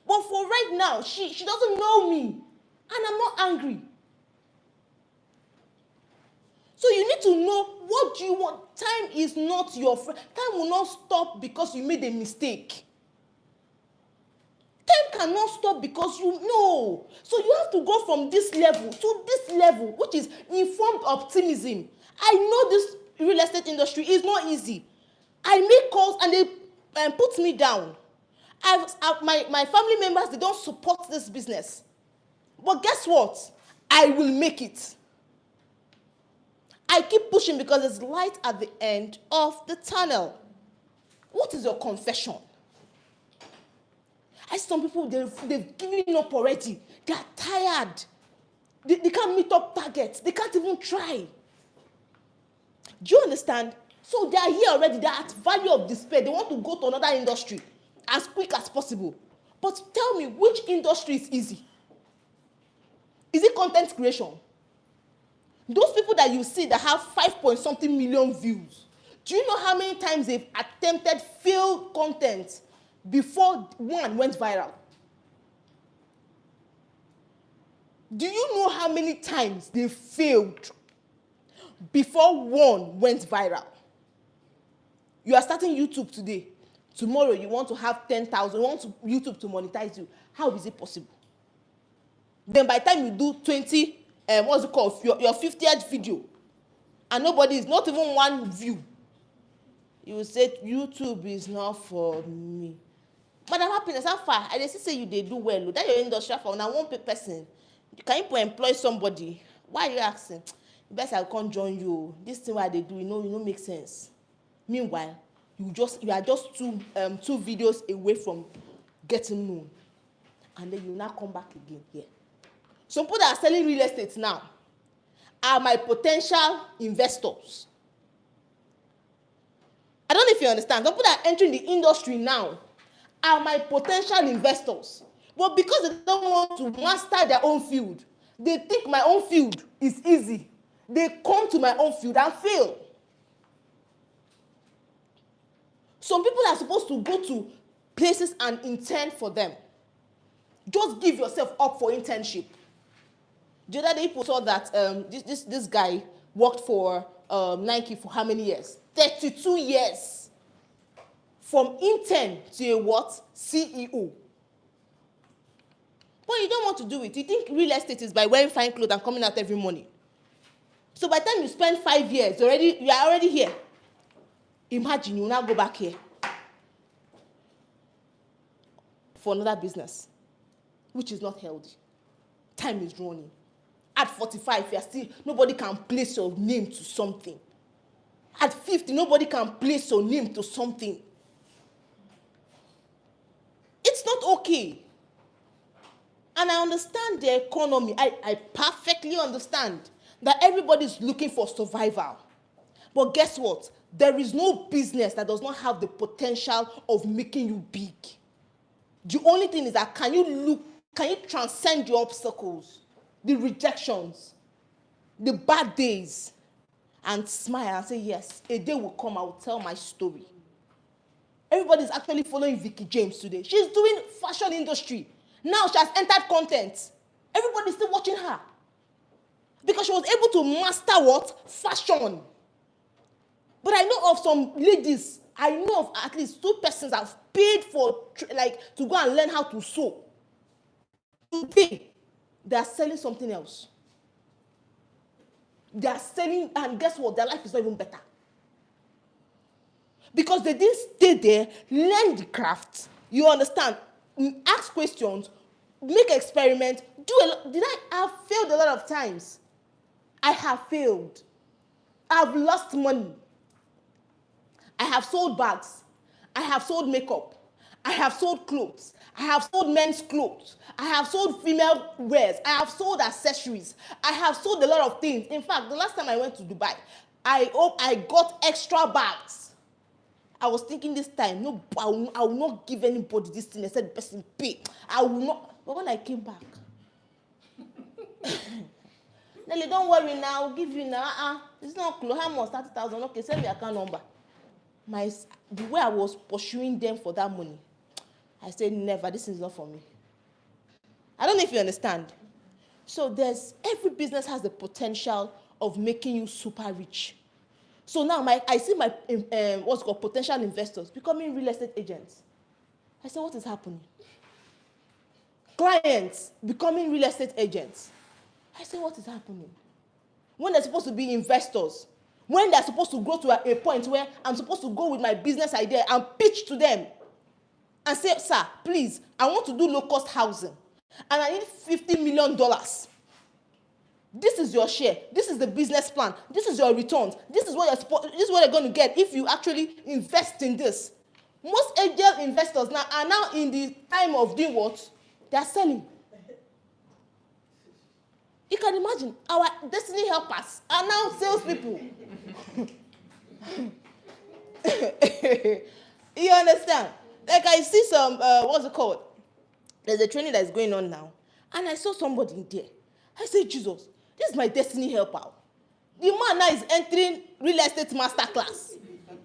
But for right now, she doesn't know me. And I'm not angry. So you need to know, what do you want? Time is not your friend. Time will not stop because you made a mistake. Time cannot stop because you know. So you have to go from this level to this level, which is informed optimism. I know this real estate industry is not easy. I make calls and they put me down. My family members, they don't support this business. But guess what? I will make it. I keep pushing because there's light at the end of the tunnel. What is your confession? I see some people, they've given up already. They are tired. They can't meet up targets. They can't even try. Do you understand? So they are here already. They are at value of despair. They want to go to another industry as quick as possible. But tell me, which industry is easy? Is it content creation? Those people that you see that have 5-point-something million views, do you know how many times they've attempted failed content before one went viral? Do you know how many times they failed before one went viral? You are starting YouTube today. Tomorrow you want to have 10,000, you want YouTube to monetize you. How is it possible? Then by the time you do 20, what's it called, your 50th video, and nobody is, not even one view, you will say YouTube is not for me. Madam Happiness, how far? I just say you they do well. That your industry for now one person. Can you employ somebody? Why are you asking? Best I can't join you. This thing why they do, you know make sense. Meanwhile, you are just two videos away from getting known, and then you now come back again here. Some people that are selling real estate now are my potential investors. I don't know if you understand. Some people that are entering the industry now are my potential investors. But because they don't want to master their own field, they think my own field is easy. They come to my own field and fail. Some people are supposed to go to places and intern for them. Just give yourself up for internship. The other day, people saw that this guy worked for Nike for how many years? 32 years. From intern to a what? CEO. But you don't want to do it. You think real estate is by wearing fine clothes and coming out every morning. So by the time you spend 5 years, you are already here. Imagine you now go back here for another business, which is not healthy. Time is running. At 45, you are still, nobody can place your name to something. At 50, nobody can place your name to something. It's not okay. And I understand the economy. I perfectly understand that everybody's looking for survival. But guess what? There is no business that does not have the potential of making you big. The only thing is that can you transcend your obstacles, the rejections, the bad days, and smile and say, yes, a day will come, I will tell my story. Everybody's actually following Vicky James today. She's doing fashion industry. Now she has entered content. Everybody's still watching her. Because she was able to master what? Fashion. But I know of some ladies, I know of at least 2 persons that have paid for, to go and learn how to sew. Today, they are selling something else. They are selling, and guess what? Their life is not even better. Because they didn't stay there, learn the craft. You understand? Ask questions, make experiments, do a lot. I've failed a lot of times. I have failed. I've lost money. I have sold bags. I have sold makeup. I have sold clothes. I have sold men's clothes. I have sold female wears. I have sold accessories. I have sold a lot of things. In fact, the last time I went to Dubai, I got extra bags. I was thinking this time, no, I will not give anybody this thing except the person pay. I will not. But when I came back, Nelly, don't worry now, I'll give you now. It's not close. How much? 30,000. Okay, send me account number. The way I was pursuing them for that money, I said, never, this is not for me. I don't know if you understand. So every business has the potential of making you super rich. So now I see my what's called potential investors becoming real estate agents. I said, what is happening? Clients becoming real estate agents. I said, what is happening? When they're supposed to be investors, when they're supposed to grow to a point where I'm supposed to go with my business idea and pitch to them and say, sir, please, I want to do low-cost housing and I need $50 million. This is your share. This is the business plan. This is your returns. This is what you're going to get if you actually invest in this. Most angel investors now are now in the time of doing what? They are selling. You can imagine our destiny helpers are now salespeople. You understand? Like I see some, what's it called? There's a training that's going on now. And I saw somebody in there. I said, Jesus, this is my destiny helper. The man now is entering real estate master class.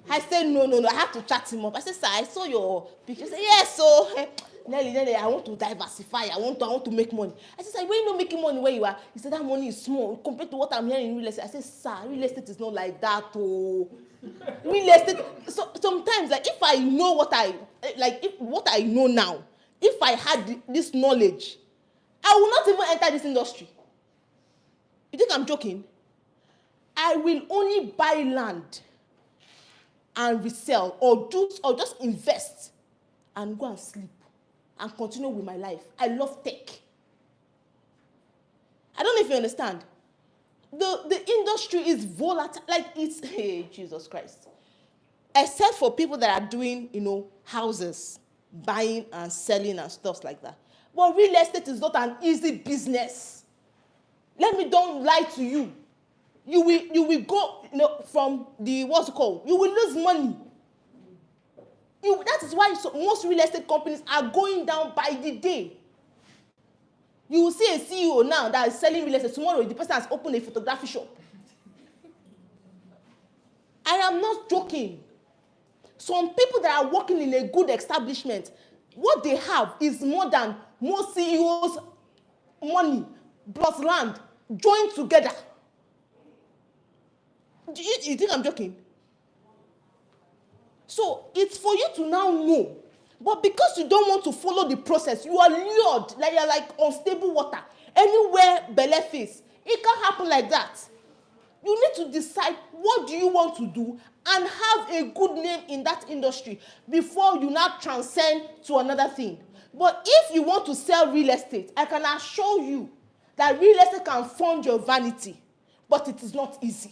I said, no. I have to chat him up. I said, sir, I saw your picture. He said, yes, so Nelly, I want to diversify. I want to make money. I said, sir, when you not making money where you are? He said, that money is small compared to what I'm hearing in real estate. I said, sir, real estate is not like that. Oh. Real estate. So sometimes, like if I know what I know now, if I had this knowledge, I will not even enter this industry. You think I'm joking? I will only buy land and resell or just invest and go and sleep and continue with my life. I love tech. I don't know if you understand. The industry is volatile, like it's, hey, Jesus Christ. Except for people that are doing, houses, buying and selling and stuff like that. But real estate is not an easy business. Let me don't lie to you. You will go, from the, what's it called? You will lose money. That is why most real estate companies are going down by the day. You will see a CEO now that is selling real estate. Tomorrow, the person has opened a photography shop. I am not joking. Some people that are working in a good establishment, what they have is more than most CEOs' money plus land joined together. Do you think I'm joking? So it's for you to now know. But because you don't want to follow the process, you are lured, like you're like unstable water. Anywhere belle face, it can't happen like that. You need to decide what do you want to do and have a good name in that industry before you now transcend to another thing. But if you want to sell real estate, I can assure you that real estate can fund your vanity, but it is not easy.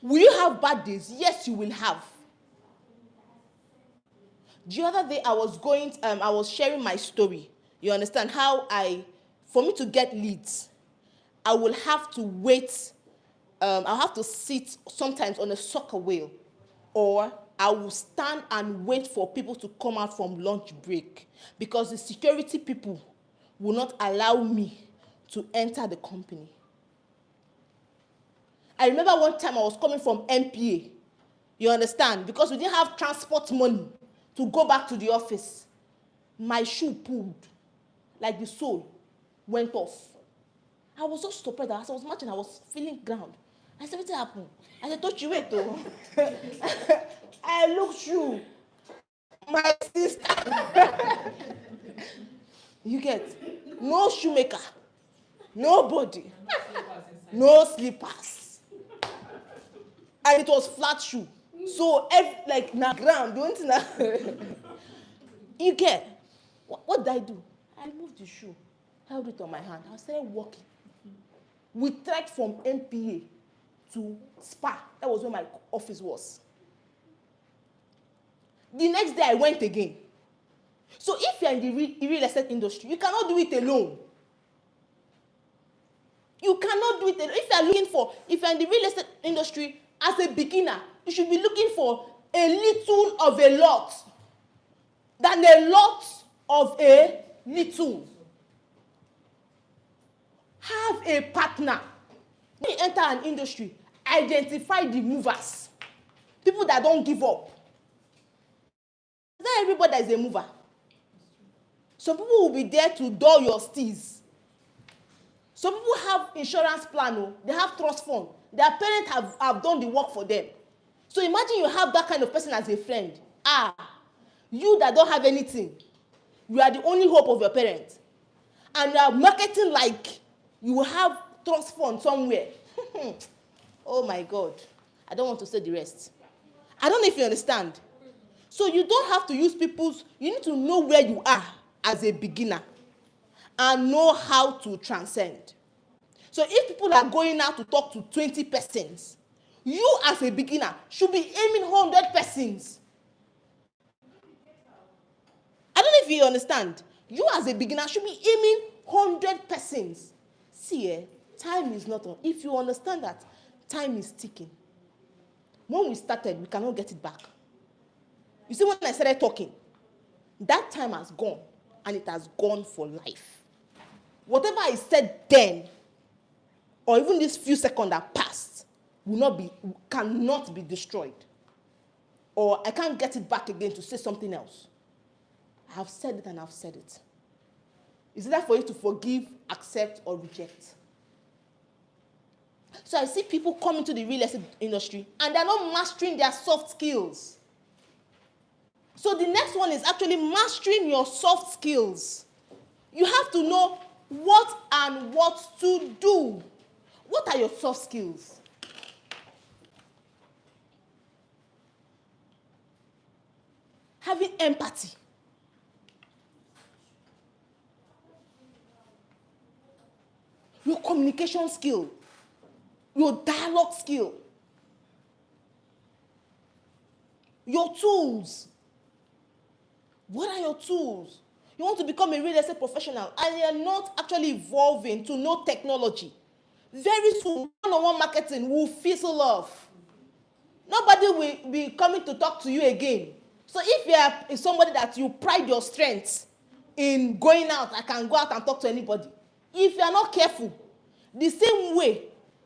Will you have bad days? Yes, you will have. The other day I was sharing my story. You understand how for me to get leads, I will have to wait. I'll have to sit sometimes on a soccer wheel, or I will stand and wait for people to come out from lunch break because the security people will not allow me to enter the company. I remember one time I was coming from MPA, you understand, because we didn't have transport money to go back to the office. My shoe pulled, like the sole went off. I was so surprised. I was matching, I was feeling ground. I said, what happened? I said, don't you wait though. I looked through. My sister. You get, no shoemaker, nobody, no slippers. And it was flat shoe. So, like, na ground, don't you? You get, what did I do? I moved the shoe, held it on my hand. I started walking. We trekked from MPA to Spa. That was where my office was. The next day, I went again. So, if you're in the real estate industry, you cannot do it alone. You cannot do it alone. If you're in the real estate industry, as a beginner, you should be looking for a little of a lot than a lot of a little. Have a partner. When you enter an industry, identify the movers. People that don't give up. Not everybody is a mover. Some people will be there to dull your steez. Some people have insurance plan, they have trust fund. Their parents have done the work for them. So imagine you have that kind of person as a friend. You that don't have anything, you are the only hope of your parents. And you are marketing like you have trust fund somewhere. Oh my God. I don't want to say the rest. I don't know if you understand. So you don't have to use you need to know where you are as a beginner and know how to transcend. So if people are going out to talk to 20 persons, you as a beginner should be aiming 100 persons. I don't know if you understand. You as a beginner should be aiming 100 persons. See, time is not on. If you understand that, time is ticking. When we started, we cannot get it back. You see, when I started talking, that time has gone, and it has gone for life. Whatever I said then, or even these few seconds that passed, cannot be destroyed. Or I can't get it back again to say something else. I have said it and I've said it. It's either for you to forgive, accept, or reject. So I see people come into the real estate industry and they're not mastering their soft skills. So the next one is actually mastering your soft skills. You have to know what and what to do. What are your soft skills? Having empathy. Your communication skill. Your dialogue skill. Your tools. What are your tools? You want to become a real estate professional and you're not actually evolving to know technology. Very soon, one-on-one marketing will fizzle off. Nobody will be coming to talk to you again. So if you are somebody that you pride your strengths in going out, I can go out and talk to anybody. If you are not careful, the same way,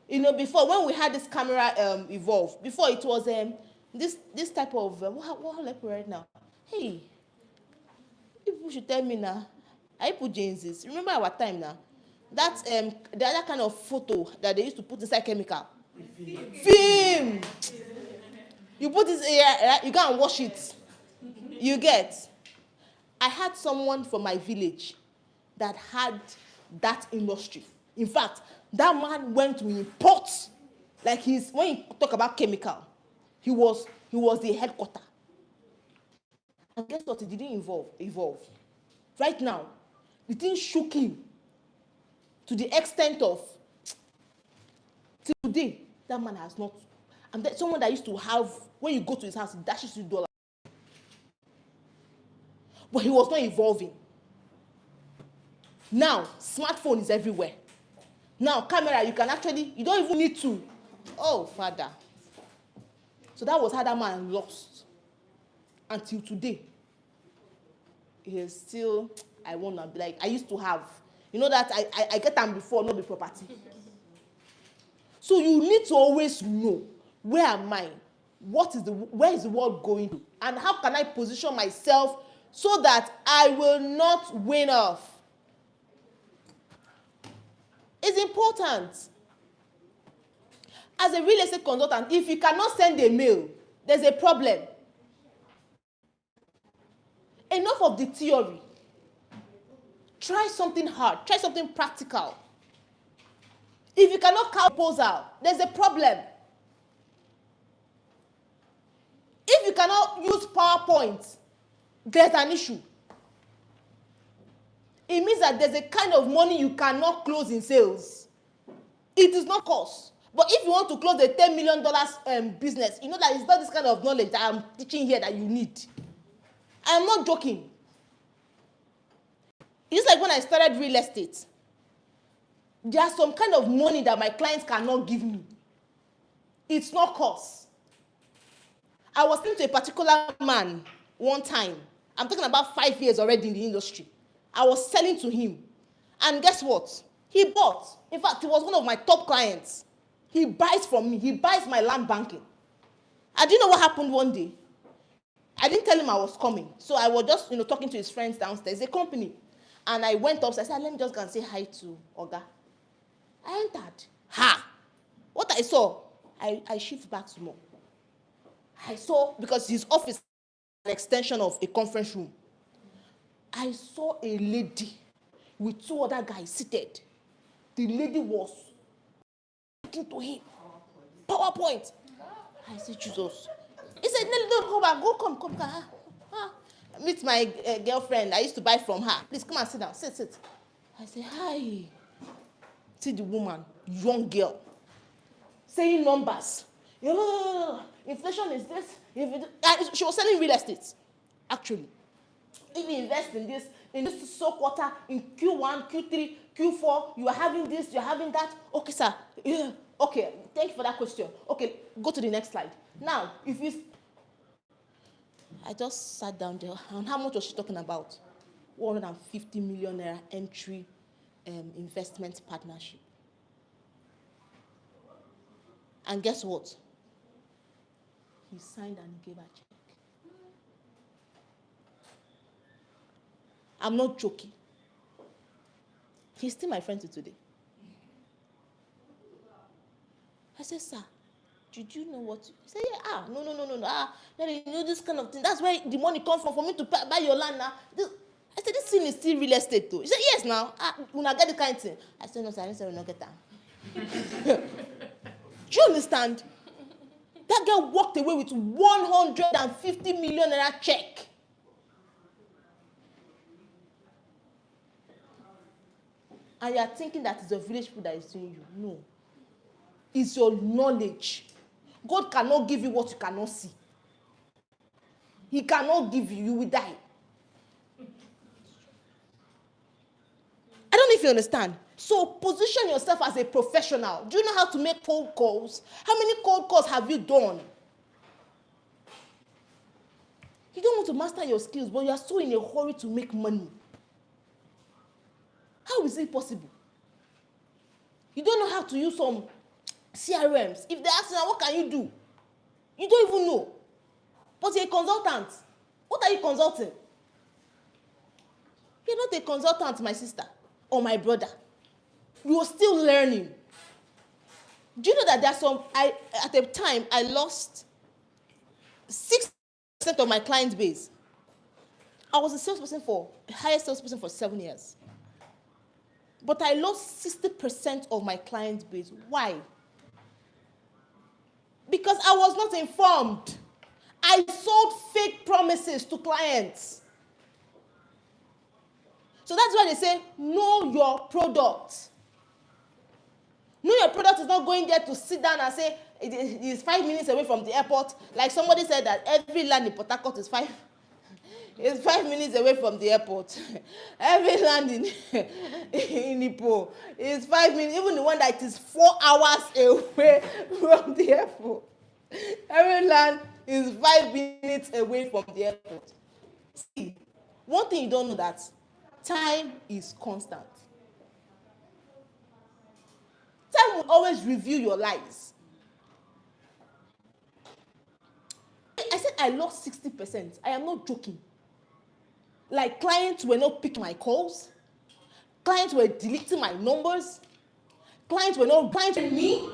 before when we had this camera evolve, before it was this type of, what like right now? Hey, people should tell me now, I put James's. Remember our time now? That's the other kind of photo that they used to put inside chemical. Film. You put this here, you go and wash it. You get. I had someone from my village that had that industry. In fact, that man went to import. Like when you talk about chemical, he was the headquarter. And guess what? It didn't evolve. Right now, the thing shook him to the extent of, till today, that man has not. And someone that used to have, when you go to his house, he dashes you $. But he was not evolving. Now, smartphone is everywhere. Now, camera, you don't even need to. Oh, Father. So that was how that man lost. Until today. He is still, I want to be like, I used to have. You know that I get them before, not the property. So you need to always know, where am I? Where is the world going to? And how can I position myself so that I will not win off? It's important. As a real estate consultant, if you cannot send a mail, there's a problem. Enough of the theory. Try something hard. Try something practical. If you cannot call a proposal, there's a problem. If you cannot use PowerPoint, there's an issue. It means that there's a kind of money you cannot close in sales. It is not cost. But if you want to close a $10 million business, you know that it's not this kind of knowledge that I'm teaching here that you need. I'm not joking. It's like when I started real estate. There's some kind of money that my clients cannot give me. It's not cost. I was talking to a particular man one time. I'm talking about 5 years already in the industry. I was selling to him. And guess what? He bought. In fact, he was one of my top clients. He buys from me. He buys my land banking. And do you know what happened one day? I didn't tell him I was coming. So I was just, talking to his friends downstairs, a company. And I went upstairs. I said, let me just go and say hi to Oga. I entered. What I saw, I shift back some more. I saw, because his office is an extension of a conference room. I saw a lady with 2 other guys seated. The lady was talking to him. PowerPoint. I said, Jesus. He said, no, don't go back. Come. meet my girlfriend. I used to buy from her. Please come and sit down. Sit. I say, hi. See the woman, young girl, saying numbers. Inflation is this. She was selling real estate, actually. If you invest in this so quarter, in Q1, Q3, Q4, you are having this, you are having that. Okay, sir. Yeah. Okay, thank you for that question. Okay, go to the next slide. Now, I just sat down there, and how much was she talking about? 150 million naira entry investment partnership. And guess what? He signed and gave her a check. I'm not joking. He's still my friend till today. I said, sir, did you know what? He said, yeah, no. You know this kind of thing. That's where the money comes from for me to buy your land now. I said, this thing is still real estate too. He said, yes, now. When I get the kind of thing. I said, no, sir, I didn't say we'll not get that. Do you understand? That girl walked away with 150 million naira check. And you are thinking that it's the village people that is doing you. No. It's your knowledge. God cannot give you what you cannot see. He cannot give you, you will die. I don't know if you understand. So position yourself as a professional. Do you know how to make cold calls? How many cold calls have you done? You don't want to master your skills, but you are so in a hurry to make money. How is it possible? You don't know how to use some CRMs. If they ask you, what can you do? You don't even know. But you're a consultant. What are you consulting? You're not a consultant, my sister or my brother. You're still learning. Do you know that there's at the time, I lost 6% of my client base. I was highest salesperson for 7 years. But I lost 60% of my client base. Why? Because I was not informed. I sold fake promises to clients. So that's why they say, know your product. Know your product is not going there to sit down and say, it is 5 minutes away from the airport. Like somebody said that every land in Port Harcourt is 5 minutes away from the airport. Every land in Ipo is 5 minutes, even the one that is 4 hours away from the airport. Every land is 5 minutes away from the airport. See, one thing you don't know that time is constant. Time will always review your lies. I said I lost 60%. I am not joking. Like clients were not picking my calls. Clients were deleting my numbers. Clients were not buying me.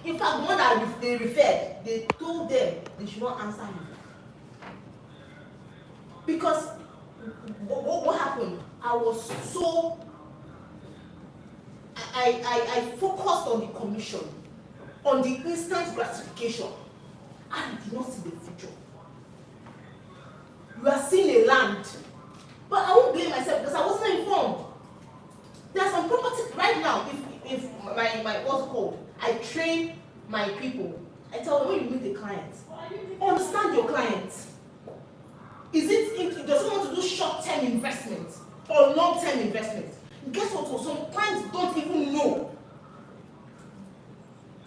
In fact, the one that they referred, they told them they should not answer me. Because what happened? I was so I focused on the commission, on the instant gratification. I did not see the future. You are seeing a land. But I won't blame myself because I wasn't informed. There's some property right now. If my what's called, I train my people. I tell them when you meet a client, understand your client. Does he want to do short-term investment or long-term investment? Guess what? Some clients don't even know.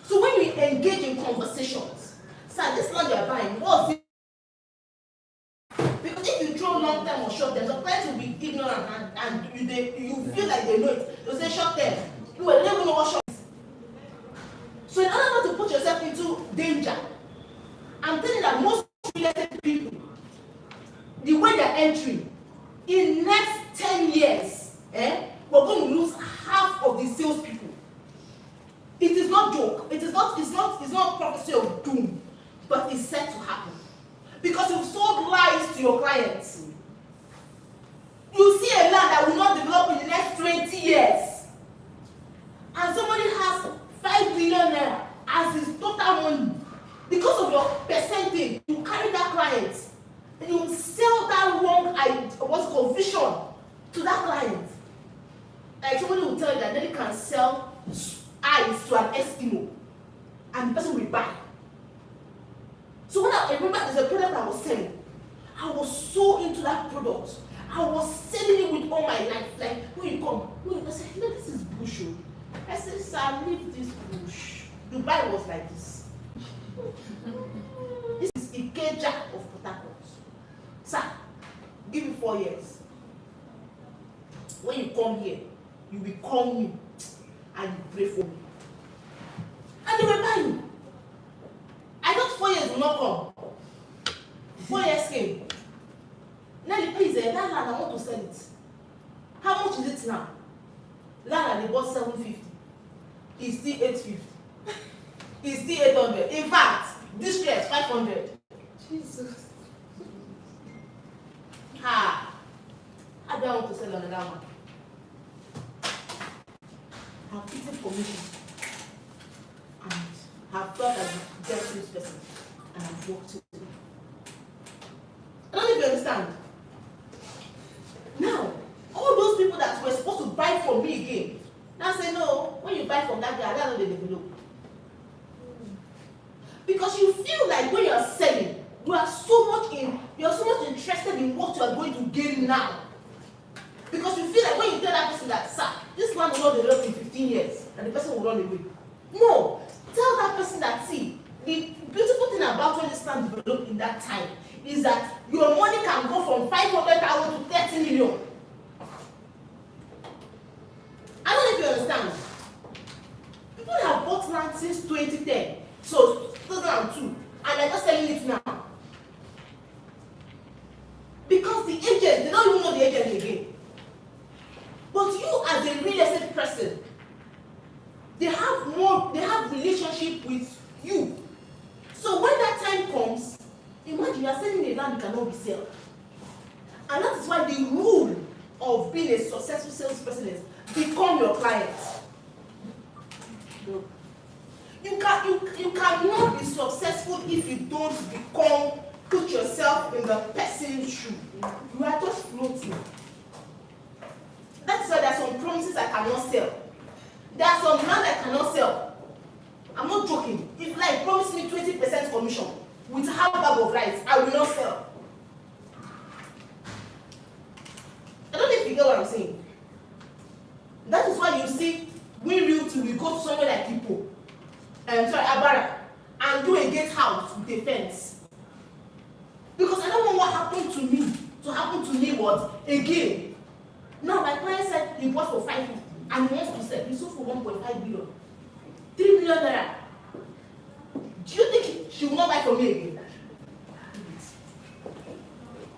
So when we engage in conversations, sir, this land you are buying, what's it? Because if you throw long-term or short-term, the clients will be ignorant and you feel like they know it. They'll say short-term. You will never know what short is. So in order not to put yourself into danger, I'm telling you that most related people, the way they're entering, in next 10 years, we're going to lose half of the salespeople. It is not joke. It's not prophecy of doom, but it's set to happen. Because you've sold lies to your clients. You see a land that will not develop in the next 20 years. And somebody has 5 billion naira as his total money. Because of your percentage, you carry that client. And you sell that wrong to that client. Like somebody will tell you that they can sell ice to an Eskimo, and the person will buy. So when I remember there's a product I was selling, I was so into that product. I was selling it with all my life. Like when you come, I said, no, this is bush. I said, sir, leave this bush. Dubai was like this. This is Ikeja of Port Harcourt. Sir, give me 4 years. When you come here, you will call me and you pray for me. And they were buying. I thought 4 years will not come. 4 years came. Nelly, please, that land, I want to sell it. How much is it now? Land, they bought 750. It's still 850. It's still 800. In fact, this year is 500. Jesus. Ha! I don't want to sell another one. I've eaten commission and have felt as a generous person and I've walked away. I don't know if you understand. Now, all those people that were supposed to buy from me again, now say no, when you buy from that guy, that's how they develop. Because you feel like when you're selling, you're so much interested in what you are going to gain now. Because you feel like when you tell that person that, sir, this land will not develop in 15 years, and the person will run away. No, tell that person that, see, the beautiful thing about when this land developed in that time is that your money can go from 500,000 to 30 million. I don't know if you understand. People have bought land since 2010, so 2002, and they're just selling it now. Because the agent, they don't even know the agent again. But you as a real estate person, they have relationship with you. So when that time comes, imagine you are selling a land you cannot be sold. And that is why the rule of being a successful salesperson is become your client. You cannot be successful if you don't put yourself in the person's shoe. You are just floating. That's why there are some promises I cannot sell. There are some land I cannot sell. I'm not joking. If like promise me 20% commission with half a bag of rice, I will not sell. I don't know if you get what I'm saying. That is why you see Win Realty will go to somewhere like Ipo, Abara, and do a gatehouse with a fence. Because I don't want what happened to me to happen to me what again. Now my client said he bought for 550 and he wants to sell. He sold for 1.5 billion. 3 million naira. Do you think she will not buy from me again?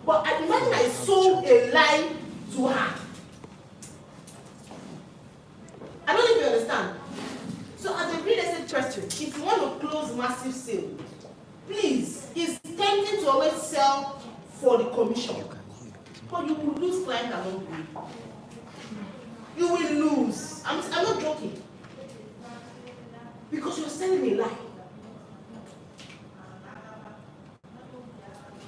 But I imagine I sold a lie to her. I don't know if you understand. So as a real estate person, if you want to close massive sale, please, it's tempting to always sell for the commission. But you will lose client along the way. You will lose. I'm not joking. Because you're selling a lie.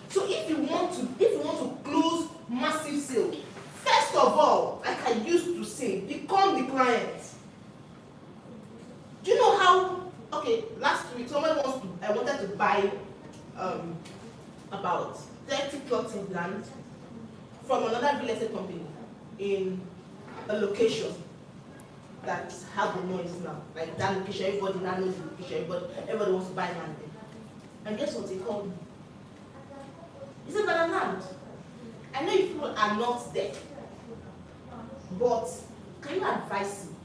So if you want to close massive sale, first of all, like I used to say, become the client. Do you know how? Okay, last week I wanted to buy about 30 plots of land from another real estate company in a location that has the noise now. Like that location, everybody now knows the location, everybody wants to buy land there. And guess what he called me? He said, Madam Land, I know you people are not there, but can you advise me?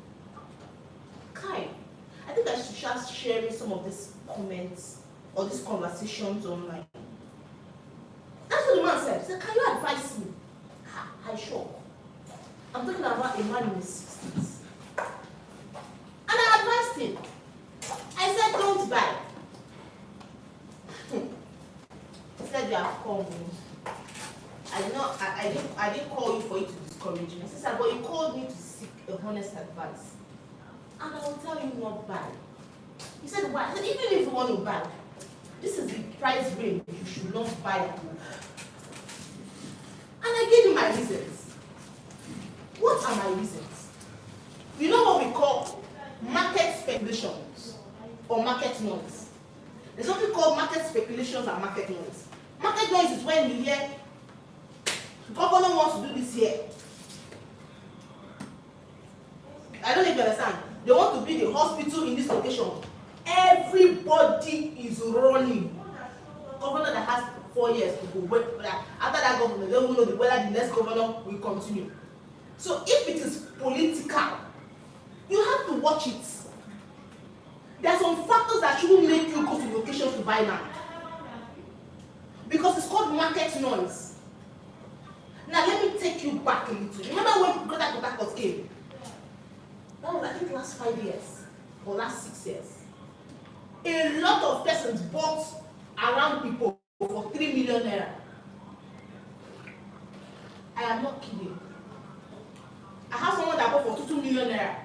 Kai, I think I should start sharing some of these comments or these conversations online. That's what the man said. He said, can you advise me? I sure. I'm talking about a man in his 60s. And I advised him. I said, don't buy. He said, you have called me. I didn't call you for you to discourage me. He said, but you called me to seek a honest advice. And I will tell you not buy. He said, why? I said, even if you want to buy, this is the price range you should not buy at all. And I gave him my reasons. my reasons. You know what we call market speculations or market noise. There's something called market speculations and market noise. Market noise is when you hear governor wants to do this here. I don't know if you understand. They want to build a hospital in this location. Everybody is running. Governor that has 4 years to go. After that governor, they don't know whether the next governor will continue. So if it is political, you have to watch it. There are some factors that shouldn't make you go to locations to buy land. Because it's called market noise. Now let me take you back a little. Remember when Greater Port Harcourt came? That was, I think, last 5 years or last 6 years. A lot of persons bought around people for 3 million naira. I am not kidding. I have someone that bought for 2 million naira.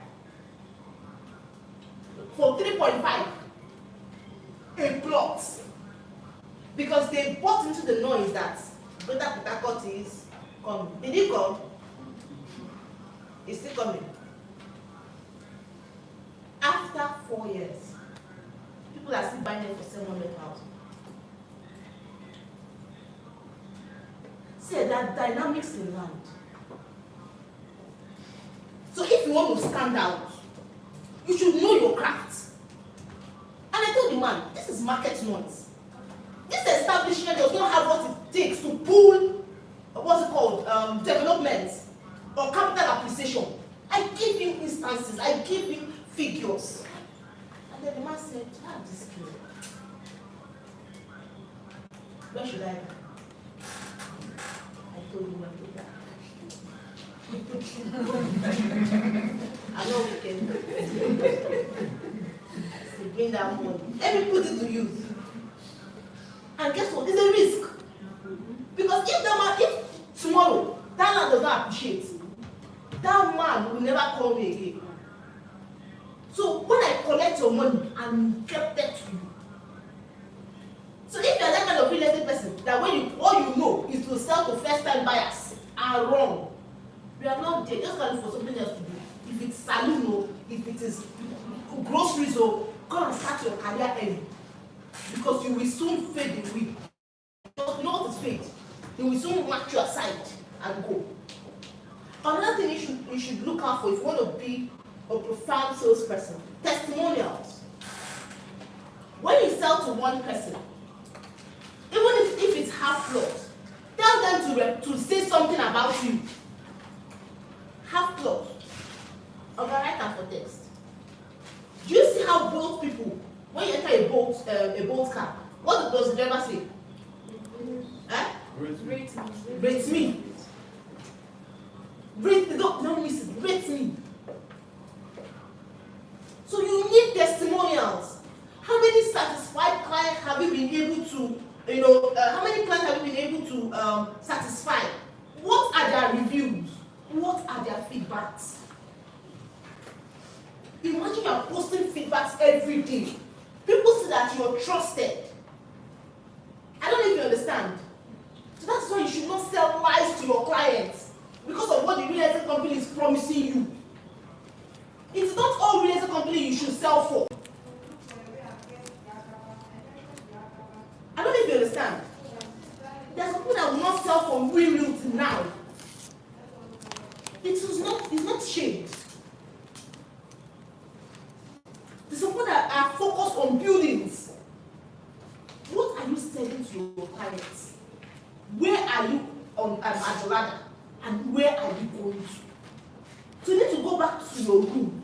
For 3.5. A plot. Because they bought into the noise that Greater Port Harcourt is coming. Did it come? It's still coming. After 4 years, people are still buying it for 700,000. See, there are dynamics in land. So if you want to stand out, you should know your craft. And I told the man, this is market noise. This establishment does not have what it takes to pull, what's it called, development or capital appreciation. I give him instances, I give him figures. And then the man said, I have this skill. Where should I go? I told him where to go. I know we can. So bring that money. Let me put it to use. And guess what? It's a risk. Because if tomorrow that land does not appreciate, that man will never call me again. So when I collect your money and get that to you. So if you're that kind of real estate person, that when all you know is to sell to first-time buyers are wrong. You are not there. Just look for something else to do. If it's saloon or if it is groceries or go and start your career early. Because you will soon fade away. Because you know what is fade? You will soon mark you aside and go. Another thing you should look out for if you want to be a profound salesperson, testimonials. When you sell to one person, even if it's half plot, tell them to say something about you. Half plot. Okay, write that for text. Do you see how both people, when you enter a boat car, what does the driver say? Rate me. Rate me. Don't miss it. Rate me. So you need testimonials. How many satisfied clients have you been able to, how many clients have you been able to satisfy? What are their reviews? What are their feedbacks? Imagine you're posting feedbacks every day. People see that you're trusted. I don't know if you understand. So that's why you should not sell lies to your clients because of what the real estate company is promising you. It's not all real estate company you should sell for. I don't know if you understand. There's some people that will not sell for real realty now. It's not changed. There's some people that are focused on buildings. What are you selling to your clients? Where are you at the ladder? And where are you going to? So you need to go back to your room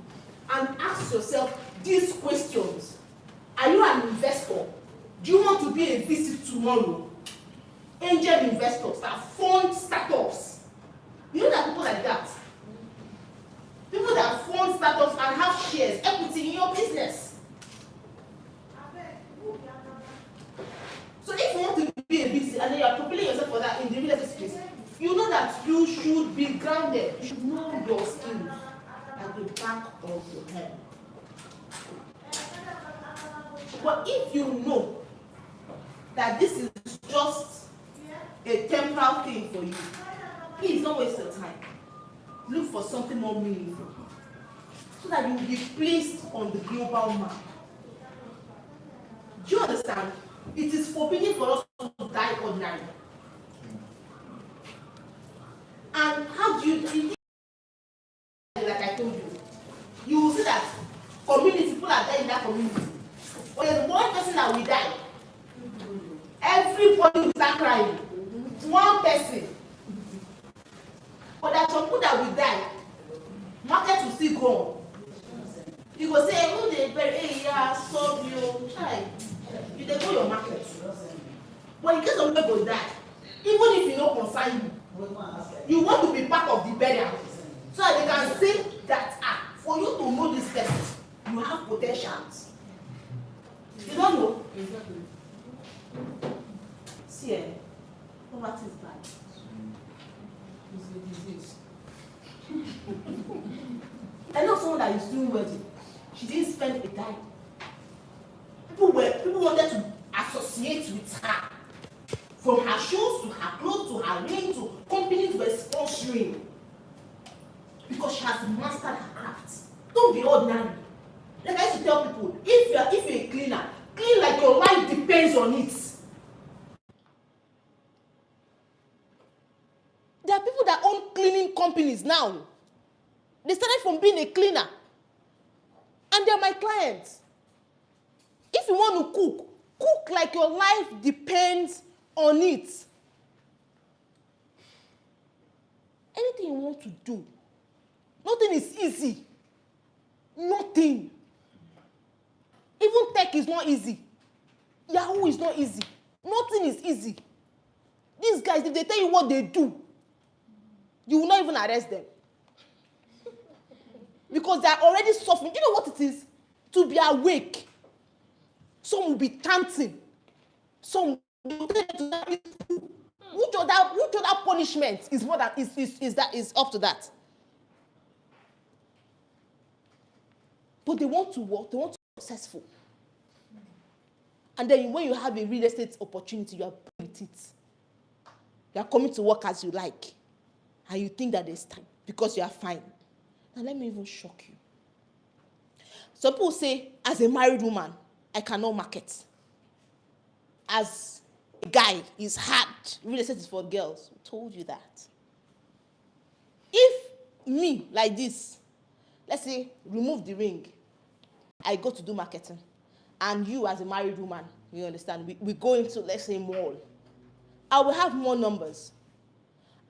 and ask yourself these questions. Are you an investor? Do you want to be a VC tomorrow? Angel investors that fund startups. You know there are people like that. People that fund startups and have shares, equity in your business. So if you want to be a VC and then you are preparing yourself for that in the real estate space, you know that you should be grounded. You should know your skills at the back of your head. But if you know that this is just a temporal thing for you, please don't waste your time. look for something more meaningful so that you will be placed on the global map. Do you understand? It is forbidden for us to die ordinarily. And how do you, like I told you, you will see that community, people are dying in that community. When there's one person that will die, everybody will start crying. One person. But there are some people that will die, market will still go on. You go say, oh, they bury, hey, yeah, so you try. You dey go your market. But in case of people will die, even if you don't concern you want to be part of the burial. So that they can say that, for you to know this person, you have potentials. You don't know? See, poverty is bad. It's a disease. I know someone that is doing wedding. She didn't spend a dime. People wanted to associate with her. From her shoes to her clothes to her ring to companies were sponsoring. Because she has mastered her craft. Don't be ordinary. Like I used to tell people, if you're a cleaner, clean like your life depends on it. There are people that own cleaning companies now. They started from being a cleaner. And they're my clients. If you want to cook like your life depends on it. Anything you want to do, nothing is easy. Nothing. Even tech is not easy. Yahoo is not easy. Nothing is easy. These guys, if they tell you what they do, you will not even arrest them. Because they are already suffering. You know what it is? To be awake. Some will be chanting. Some will which other punishment is more than is up to that? But they want to work, they want to be successful. And then when you have a real estate opportunity, you are with it. You are coming to work as you like. And you think that there's time because you are fine. Now let me even shock you. Some people say, as a married woman, I cannot market. As a guy, it's hard. Real estate is for girls. Who told you that? If me, like this, let's say, remove the ring, I go to do marketing, and you as a married woman, you understand, we go into, let's say, mall, I will have more numbers.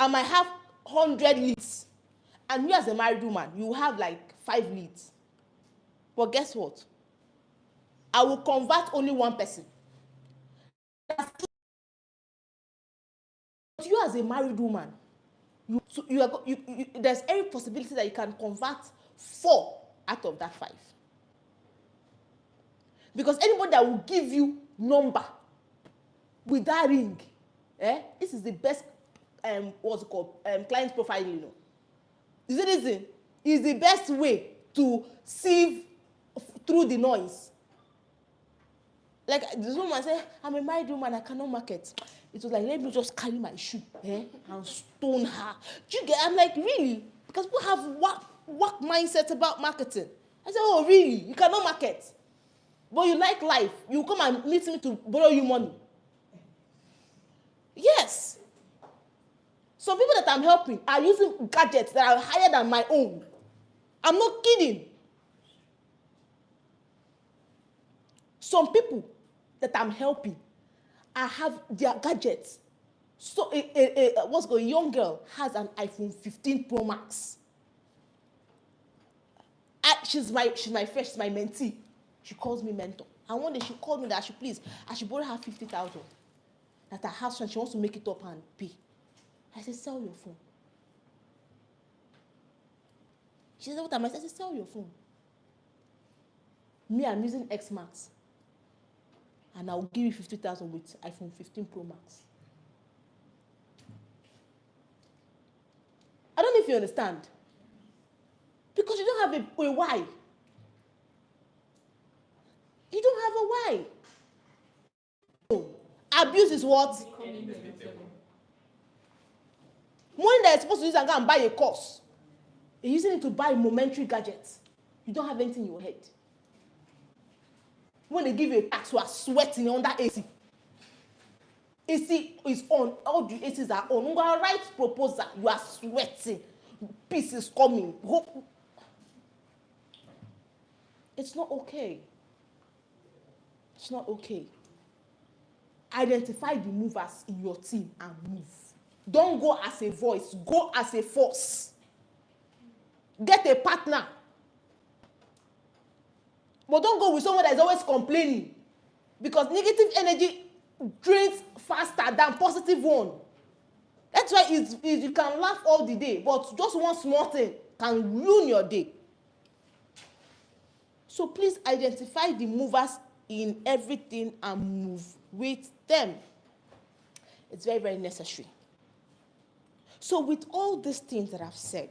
I might have 100 leads, and you as a married woman, you will have like 5 leads. But guess what? I will convert only one person. But you as a married woman, there's every possibility that you can convert 4 out of that 5. Because anybody that will give you number with that ring, this is the best, what's it called, client profile, you know. Is it easy? It's the best way to sieve through the noise. Like this woman said, I'm a married woman, I cannot market. It was like, let me just carry my shoe and stone her. Do you get? I'm like, really? Because people have work mindset about marketing. I said, oh, really? You cannot market? But you like life. You come and meet me to borrow you money. Yes. Some people that I'm helping are using gadgets that are higher than my own. I'm not kidding. Some people that I'm helping, I have their gadgets. So a young girl has an iPhone 15 Pro Max. She's my friend, she's my mentee. She calls me mentor. And one day she called me that I should borrow her 50,000. That her house and she wants to make it up and pay. I said, sell your phone. She said, what am I saying? I said, sell your phone. Me, I'm using X Max. And I'll give you 50,000 with iPhone 15 Pro Max. I don't know if you understand. Because you don't have a why. You don't have a why. Abuse is what? Money that you're supposed to use and go and buy a course. You're using it to buy momentary gadgets. You don't have anything in your head. When they give you a tax, you are sweating under AC. AC is on. All the ACs are on. You are right proposal. You are sweating. Peace is coming. It's not okay. It's not okay. Identify the movers in your team and move. Don't go as a voice. Go as a force. Get a partner. But don't go with someone that is always complaining. Because negative energy drains faster than positive one. That's why you can laugh all the day, but just one small thing can ruin your day. So please identify the movers in everything and move with them. It's very, very necessary. So with all these things that I've said,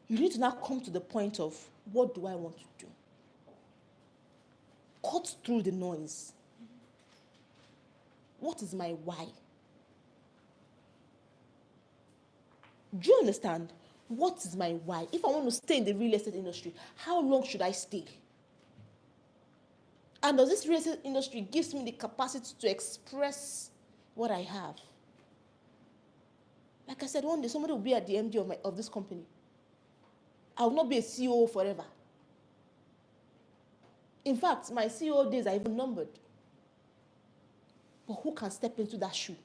you need to now come to the point of, what do I want to do? Cut through the noise. What is my why? Do you understand? What is my why? If I want to stay in the real estate industry, how long should I stay? And does this real estate industry gives me the capacity to express what I have? Like I said, one day somebody will be at the MD of this company. I will not be a CEO forever. In fact, my CEO days are even numbered. But who can step into that shoe?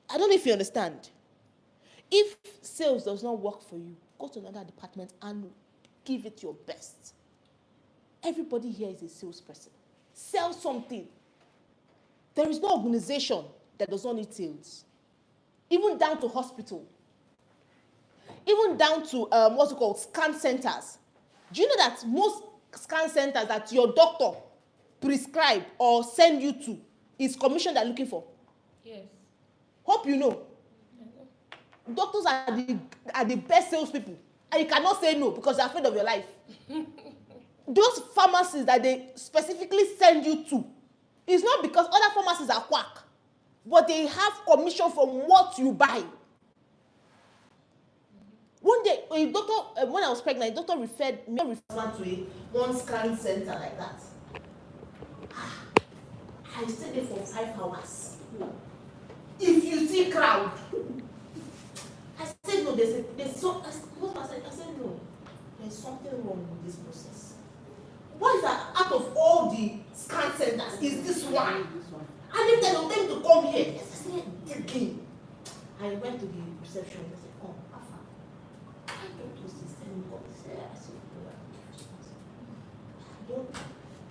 I don't know if you understand. If sales does not work for you, go to another department and give it your best. Everybody here is a salesperson. Sell something. There is no organization that does not need sales. Even down to hospital. Even down to scan centers. Do you know that most scan centers that your doctor prescribe or send you to is commission they're looking for? Yes. Hope you know. Doctors are the best salespeople, and you cannot say no because you're afraid of your life. Those pharmacies that they specifically send you to, it's not because other pharmacies are quack, but they have commission from what you buy. One day, a doctor, when I was pregnant, a doctor referred me to one scan center like that. I stayed there for 5 hours. If you see crowd, I said no. There's so. I said no. There's something wrong with this process. Why is that out of all the scan centers is this one? And if they don't tell me to come here, I said digging. I went to the reception and I said, "Come, Alpha. I don't do this anymore." I said, "Don't."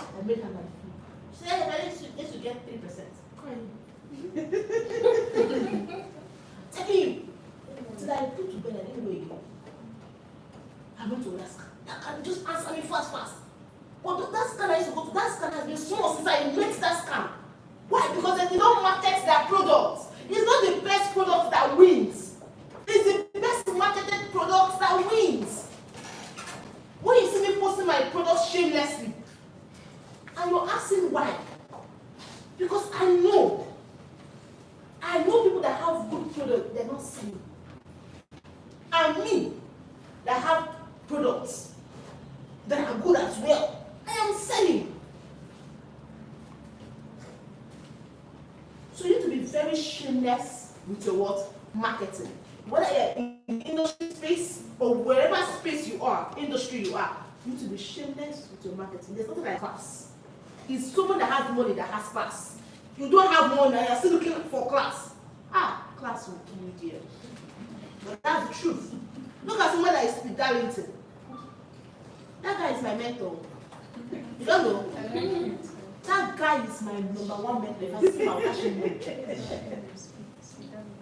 I made her my food. She said, "I need to get 3%." Tell you, till I put to bed, I didn't know again. I went to ask her. That can just answer me fast. But that scan I used to go to, that scan has been small since I met that scan. Why? Because they don't market their products. It's not the best product that wins. It's the best marketed product that wins. When you see me posting my products shamelessly, and you're asking why? Because I know people that have good products, they're not selling. And me, that have products that are good as well, I am selling. So you need to be very shameless with your what? Marketing. Whether you're in the industry space or wherever space you are, industry you are, you need to be shameless with your marketing. There's nothing like class. It's someone that has money that has class. You don't have money and you're still looking for class. Class will kill you, dear. But that's the truth. Look at someone that is Speed Darlington. That guy is my mentor. You don't know? That guy is my #1 mentor. If I see my passion,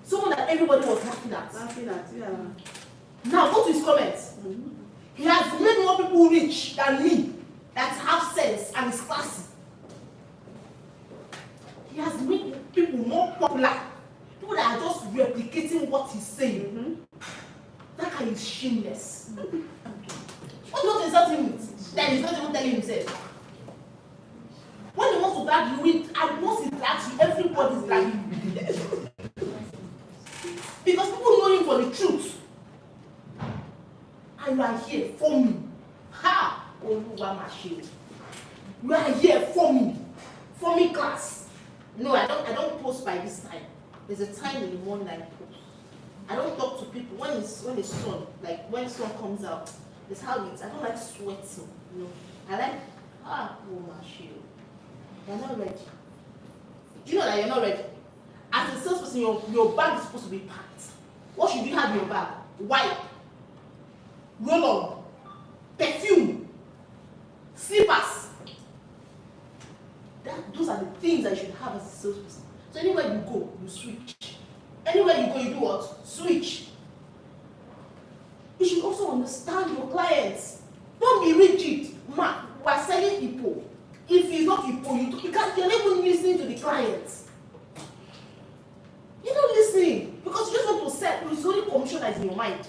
someone that everybody was laughing at. Yeah. Now go to his comments. He has made more people rich than me that have sense and is classy. He has made people more popular. People that are just replicating what he's saying. That guy is shameless. What do you want to insult him with? That he's not even telling himself. When he wants to drag you in, and once he drags you, everybody's dragging you. because people know him for the truth. And you are here for me. Ha! You are here for me. For me class. No, I don't post by this time. There's a time in the morning I post. I don't talk to people when it's sun, like when sun comes out. That's how it is. I don't like sweating, you know. I like you're not ready. Do you know that you're not ready? As a salesperson, your bag is supposed to be packed. What should you have in your bag? Wipe, roll-on, perfume, slippers. Those are the things that you should have as a salesperson. So anywhere you go, you switch. Anywhere you go, you do what? Switch. You should also understand your clients. Don't be rigid. Man, we're selling people. If he's not people, you're not even listening to the clients. You're not listening because you just want to sell. It's only commission that is in your mind.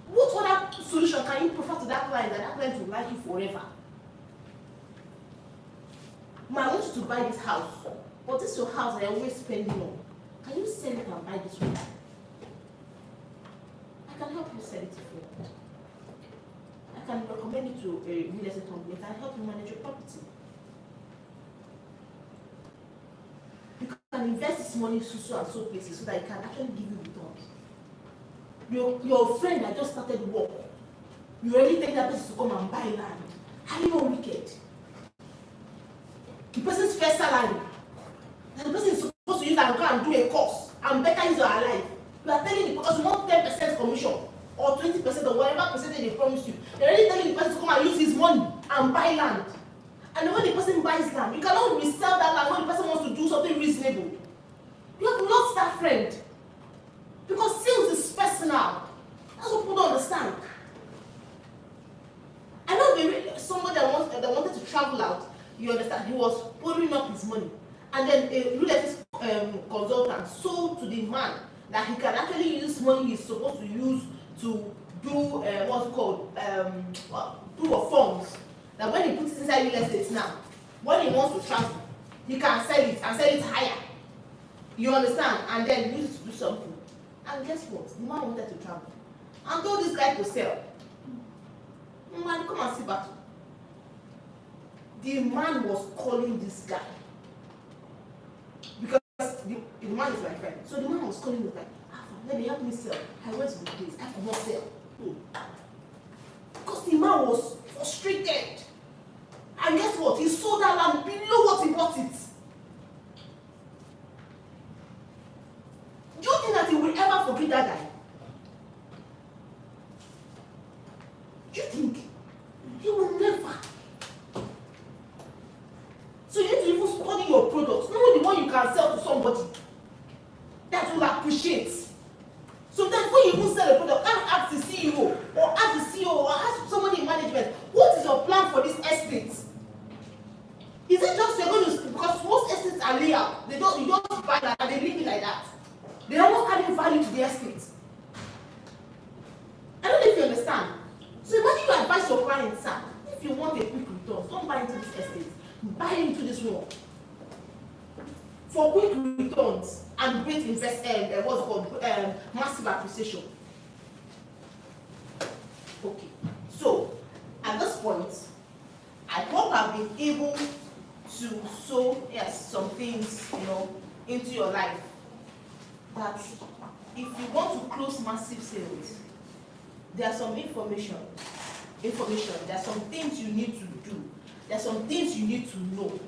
What other solution can you prefer to that client that client will like you forever? I want you to buy this house, but this is your house I always spending on. Can you sell it and buy this one? I can help you sell it for you. I can recommend it to a real estate company. I can help you manage your property. You can invest this money in so and so places so that it can actually give you returns. Your friend that just started work, you already take that person to come and buy land. Are you not wicked? The person's first salary, and the person is supposed to use that and go and do a course and better use your life. You are telling the because you want 10% commission or 20% or whatever percentage they promise you. They're already telling the person to come and use his money and buy land. And when the person buys land, you cannot resell that land when the person wants to do something reasonable. You have lost that friend. Because sales is personal. That's what people don't understand. I know somebody that wanted to travel out, you understand, he was pouring up his money. And then a real estate consultant sold to the man that he can actually use money he's supposed to use to do what's called proof of funds. That when he puts it inside real estate now, when he wants to travel, he can sell it and sell it higher. You understand? And then use it to do something. And guess what? The man wanted to travel. And told this guy to sell. Man, come and see battle. The man was calling this guy. Because the man is my friend. So the man was calling this guy. Let me help me sell. I went to the place. I could not sell. Because the man was frustrated. And guess what? He sold that land below what he bought it. Do you think that he will ever forgive that guy? Do you think? He will never. So you need to even study your products. Not the one you can sell to somebody that will appreciate. Sometimes when you even sell a product, ask the CEO or ask the CEO or ask somebody in management, what is your plan for this estate? Is it just you're going to, because most estates are layout, you just buy that and they leave it like that. They are not adding value to the estate. I don't know if you understand. So imagine you advise your clients, sir, if you want a quick return, don't buy into this estate. Buy into this one. For quick returns and great what's called massive appreciation. Okay. So at this point, I hope I've been able to sow some things, into your life. That if you want to close massive sales, there are some information. There are some things you need to do. There are some things you need to know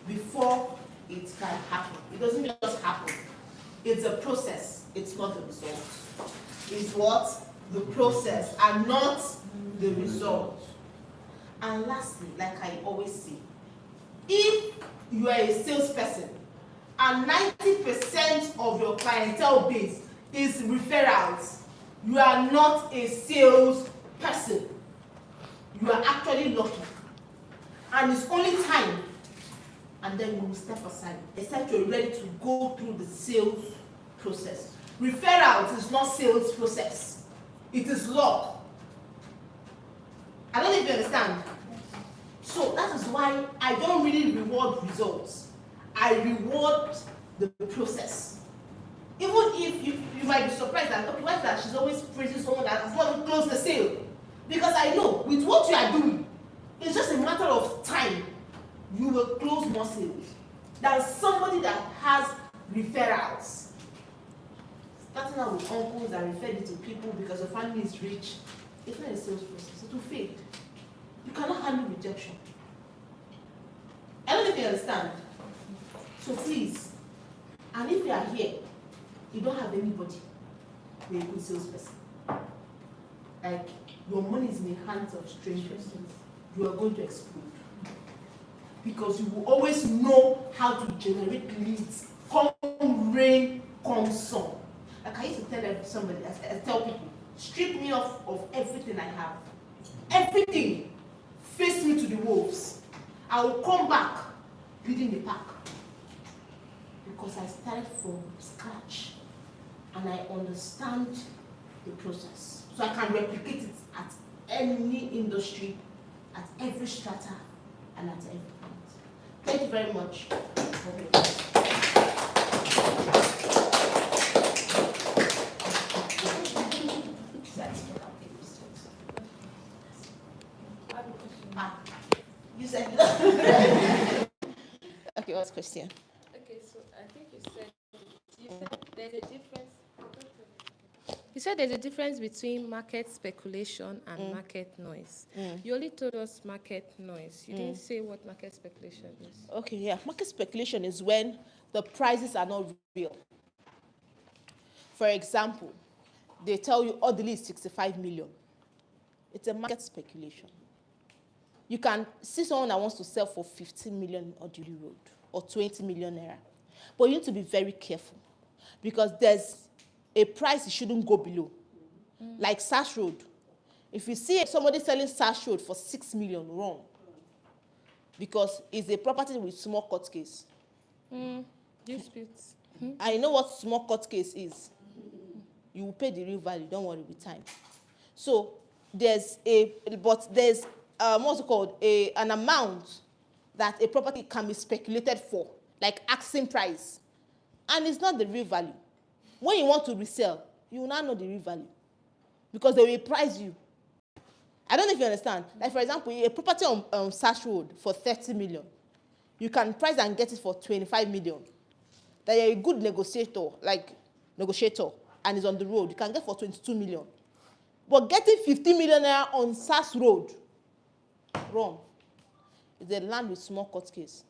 before it can happen. It doesn't just happen. It's a process. It's not the result. It's what? The process and not the result. And lastly, like I always say, if you are a salesperson and 90% of your clientele base is referrals, you are not a sales person. You are actually lucky. And it's only time, and then you will step aside, except you're ready to go through the sales process. Referrals is not sales process. It is luck. I don't know if you understand. So that is why I don't really reward results. I reward the process. might be surprised that, okay, why is that she's always praising someone that has not closed the sale? Because I know with what you are doing, it's just a matter of time you will close more sales than somebody that has referrals. Starting out with uncles that referred it to people because your family is rich, it's not a sales process, it will fail. You cannot handle rejection. I don't know if you understand. So please, and if you are here, you don't have anybody with a good salesperson. Like, your money is in the hands of strangers. You are going to explode. Because you will always know how to generate leads. Come rain, come sun. Like I used to tell somebody, I tell people, strip me off of everything I have. Everything. Face me to the wolves. I will come back leading the pack. Because I started from scratch. And I understand the process. So I can replicate it at any industry, at every strata, and at every point. Thank you very much. You said okay, what's the question? Okay, so I think you said there's a difference. You said there's a difference between market speculation and market noise. You only told us market noise. You didn't say what market speculation is. Okay, yeah. Market speculation is when the prices are not real. For example, they tell you orderly is 65 million. It's a market speculation. You can see someone that wants to sell for 15 million Orderly Road or 20 million naira. But you need to be very careful because there's a price you shouldn't go below. Like Sash Road. If you see somebody selling Sash Road for 6 million, wrong. Because it's a property with small court case. Disputes. I know what small court case is. You will pay the real value, don't worry with time. So there's what's it called? An amount that a property can be speculated for, like asking price. And it's not the real value. When you want to resell, you will not know the real value. Because they will price you. I don't know if you understand. Like, for example, a property on Sash Road for 30 million. You can price and get it for 25 million. That you're a good negotiator, and is on the road. You can get for 22 million. But getting 50 million naira on Sash Road, wrong. It's a land with small court case.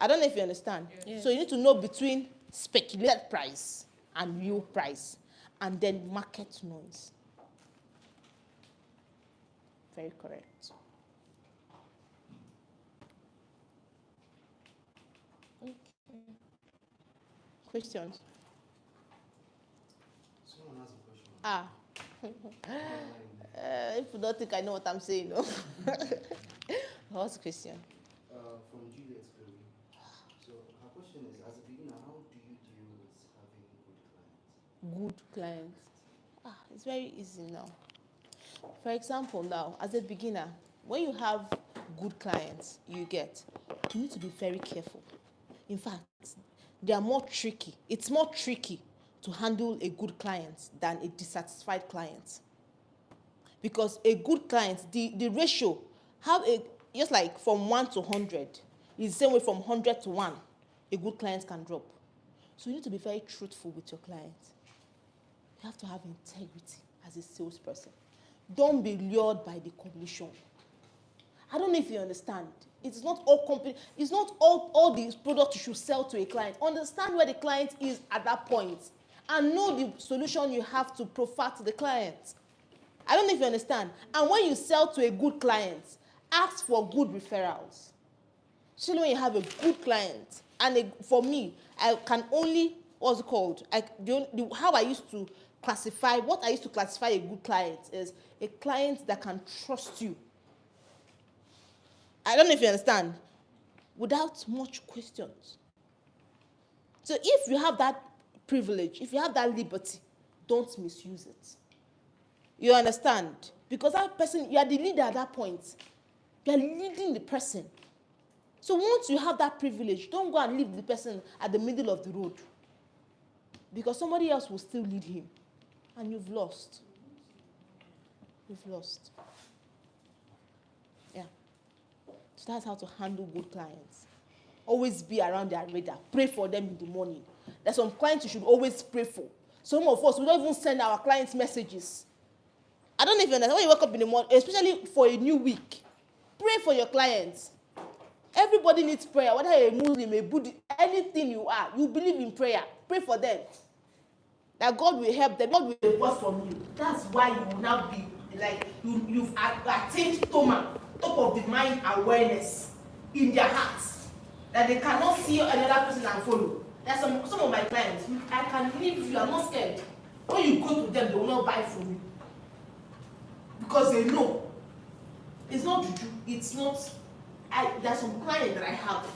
I don't know if you understand. Yes. So you need to know between speculated price and real price, and then market noise. Very correct. Okay. Questions? Someone has a question. If you don't think I know what I'm saying, no. What's the question? From Juliet Curry. So her question is, as a beginner, how do you deal with having good clients? Good clients. It's very easy now. For example, now, as a beginner, when you have good clients, you need to be very careful. In fact, they are more tricky. It's more tricky to handle a good client than a dissatisfied client. Because a good client, the ratio, just like from 1 to 100, is the same way from 100 to 1, a good client can drop. So you need to be very truthful with your client. You have to have integrity as a salesperson. Don't be lured by the commission. I don't know if you understand. It's not all the products you should sell to a client. Understand where the client is at that point and know the solution you have to proffer to the client. I don't know if you understand. And when you sell to a good client, ask for good referrals. Especially when you have a good client. And for me, I can only, what I used to classify a good client is a client that can trust you. I don't know if you understand. Without much questions. So if you have that privilege, if you have that liberty, don't misuse it. You understand? Because that person, you are the leader at that point. You are leading the person. So once you have that privilege, don't go and leave the person at the middle of the road. because somebody else will still lead him, and you've lost. You've lost. Yeah. So that's how to handle good clients. Always be around their radar. Pray for them in the morning. There's some clients you should always pray for. Some of us, we don't even send our clients messages. I don't know if you understand. When you wake up in the morning, especially for a new week, pray for your clients. Everybody needs prayer, whether you're a Muslim, a Buddhist, anything you are, you believe in prayer. Pray for them. That God will help them. God will work from you. That's why you will now be like you've attained top of the mind awareness in their hearts. That they cannot see another person and follow. There's some of my clients, I can leave you, I'm not scared. When you go to them, they will not buy from you. Because they know. It's not juju, it's not. There's some clients that I have.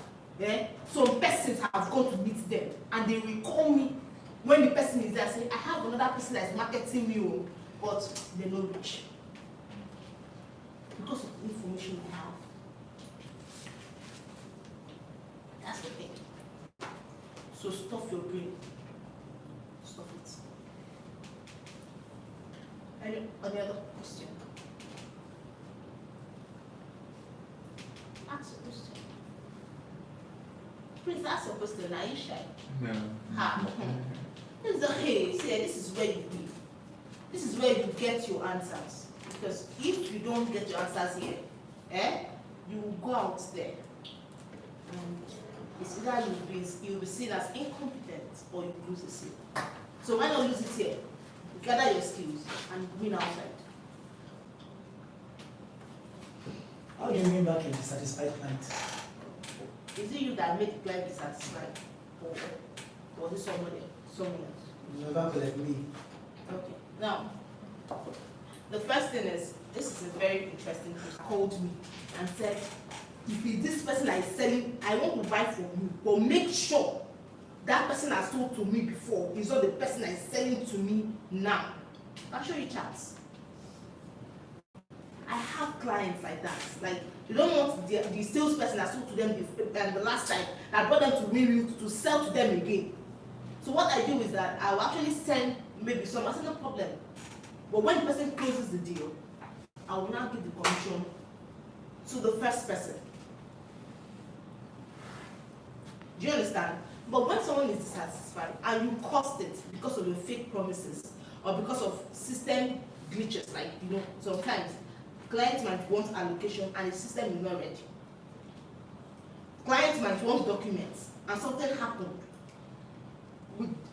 Yeah? Some persons have gone to meet them and they will call me when the person is there, say, I have another person that is marketing me, but they're not rich. Because of the information they have. That's the thing. So stuff your brain. Stop it. Any other question? Ask a question. Please ask a question. Are you shy? No. This is where you live. This is where you get your answers. Because if you don't get your answers here, you will go out there. And it's either you'll be seen as incompetent or you lose the skill. So why not lose it here? Gather your skills and win outside. How do you win back a dissatisfied client? Is it you that make the client dissatisfied? Or is it somebody, someone else? Never collect me. Okay. Now, the first thing is, this is a very interesting person. Called me and said, if it's this person that is selling, I want to buy from you, but make sure that person has sold to me before is not the person that is selling to me now. I'll show you charts. I have clients like that. Like, you don't want the salesperson that sold to them the last time that brought them to me to sell to them again. So what I do is that I will actually send maybe some, I said no problem. But when the person closes the deal, I will now give the commission to the first person. Do you understand? But when someone is dissatisfied and you caused it because of your fake promises or because of system glitches, like, sometimes clients might want allocation and the system is not ready. Clients might want documents and something happened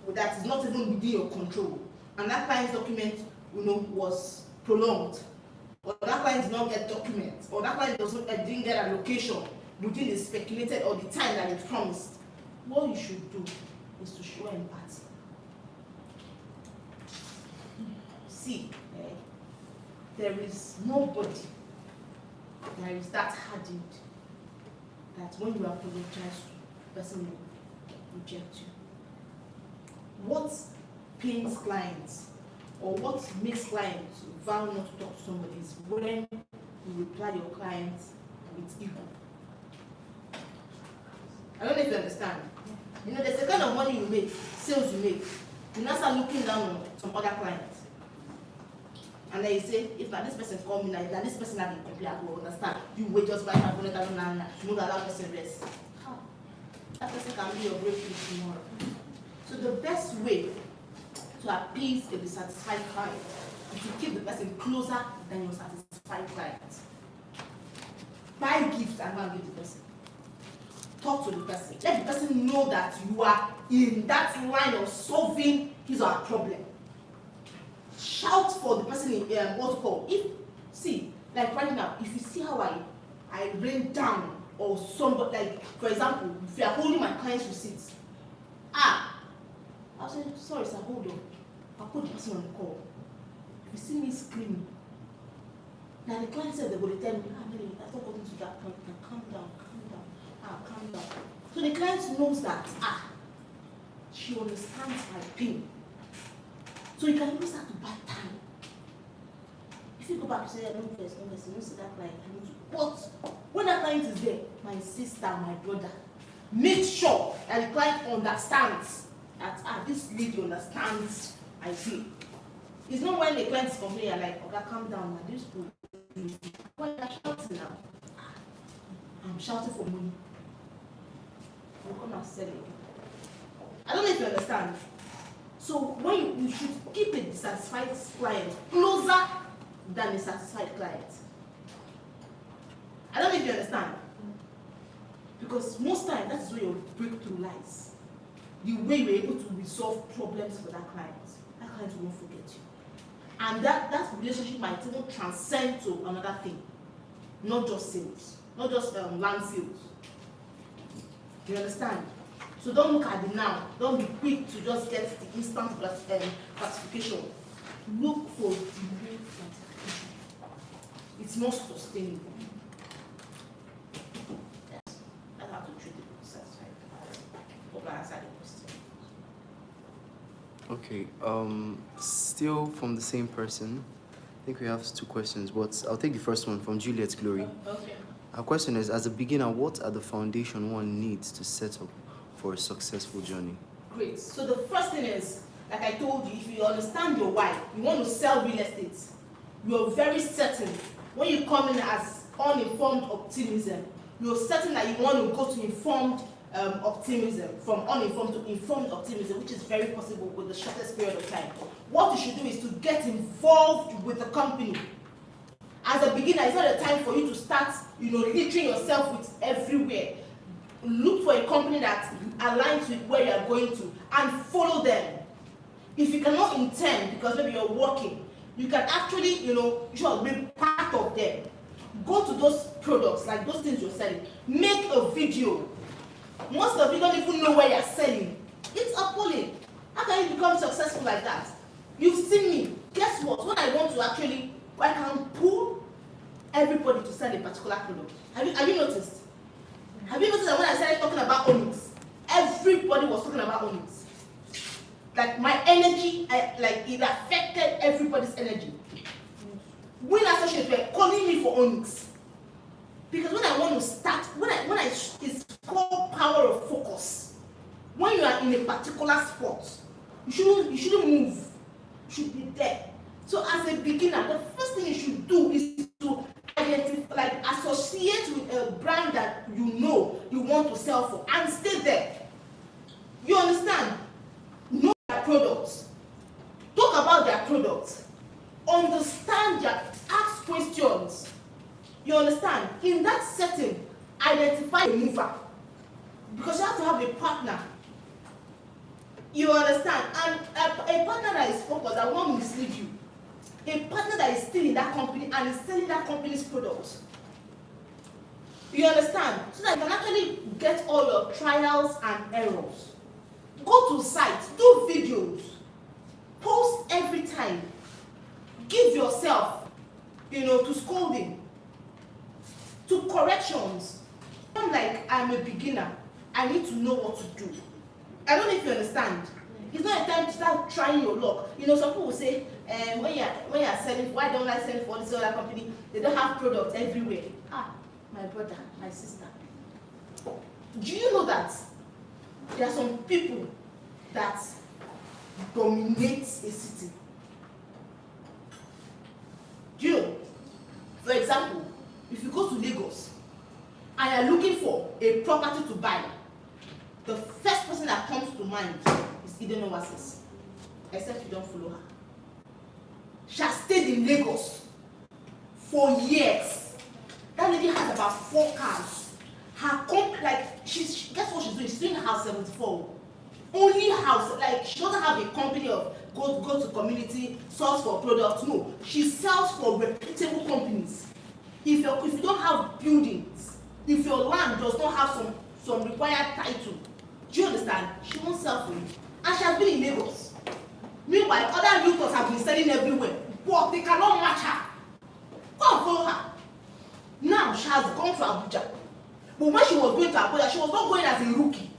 that is not even within your control, and that client's document was prolonged, or that client did not get documents, or that client didn't get allocation within the speculated or the time that it promised. What you should do is to show empathy. See, there is nobody that is that hardened that when you apologize to, the person will reject you. What pains clients or what makes clients vow not to talk to somebody is when you reply your clients with ego. I don't know if you understand. There's a kind of money you make, sales you make. You now start looking down on some other clients. And then you say, if this person call me now, this person has been complete, I will understand. You wait just buy 500,000 naira, you know that person rests. How? That person can be your breakthrough tomorrow. So the best way to appease a dissatisfied client is to keep the person closer than your satisfied client. Buy gifts and go and give the person. Talk to the person. Let the person know that you are in that line of solving his or her problem. Shout for the person in what's called. Like right now, if you see how I rain down or somebody, like for example, if you are holding my client's receipts, I'll say, sorry sir, hold on. I'll put the person on the call. If you see me screaming, now the client said they're going to tell me, Mary, I've not gotten to that point. Now calm down. Calm down. So the client knows that, she understands my pain. So you can use that to buy time. If you go back and say, no first, you don't see that client. But when that client is there, my sister, my brother, make sure that the client understands that this lady understands idea. It's not when the client is complaining, you're like, okay, calm down, now this food. Why are you shouting now? I'm shouting for money. I'll come and sell it. I don't know if you understand. So when you should keep a dissatisfied client closer than a satisfied client. I don't know if you understand. Because most times that is where your breakthrough lies. The way you're able to resolve problems for that client won't forget you. And that relationship might even transcend to another thing, not just sales, not just land sales. You understand? So don't look at the now. Don't be quick to just get the instant gratification. Look for delayed gratification. It's more sustainable. Yes, that's how to treat people satisfied. Hope I answered the question. Okay, still from the same person. I think we have 2 questions, but I'll take the first one from Juliet Glory. Okay. Our question is, as a beginner, what are the foundation one needs to set up for a successful journey? Great. So the first thing is, like I told you, if you understand your why, you want to sell real estate, you're very certain. When you come in as uninformed optimism, you're certain that you want to go to informed optimism, from uninformed to informed optimism, which is very possible with the shortest period of time. What you should do is to get involved with the company. As a beginner, it's not a time for you to start, littering yourself with everywhere. Look for a company that aligns with where you are going to and follow them. If you cannot intend, because maybe you're working, you can actually, be part of them. Go to those products, like those things you're selling. Make a video. Most of you don't even know where you're selling. It's appalling. How can you become successful like that? You've seen me. Guess what? When I want to actually, I can pull everybody to sell a particular product. Have you noticed? Have you noticed that when I started talking about Onyx, everybody was talking about Onyx? Like my energy, it affected everybody's energy. When associates were calling me for Onyx, because when I want to start, it's called power of focus. When you are in a particular spot, you shouldn't move. You should be there. So as a beginner, the first thing you should do is to identify, associate with a brand that you know you want to sell for and stay there. You understand? Know their products. Talk about their products. Understand their, ask questions. You understand? In that setting, identify a mover. Because you have to have a partner. You understand? And a partner that is focused, that won't mislead you. A partner that is still in that company and is selling that company's products. You understand? So that you can actually get all your trials and errors. Go to sites, do videos, post every time. Give yourself, to scolding, to corrections. I'm like, I'm a beginner. I need to know what to do. I don't know if you understand. It's not a time to start trying your luck. Some people will say, when you're selling, why don't I sell for this other company? They don't have products everywhere. My brother, my sister. Do you know that there are some people that dominate a city? Do you know? For example, if you go to Lagos and you're looking for a property to buy, the first person that comes to mind is Eden Oasis, except you don't follow her. She has stayed in Lagos for years. That lady has about 4 cars. Her guess what she's doing? She's doing house 74. Only house, she doesn't have a company of go to community, source for products. No, she sells for reputable companies. If you don't have buildings, if your land does not have some required title, do you understand? She won't sell for you. And she has been in Lagos. Meanwhile, other realtors have been selling everywhere, but they cannot match her. Go and follow her. Now she has gone to Abuja. But when she was going to Abuja, she was not going as a rookie.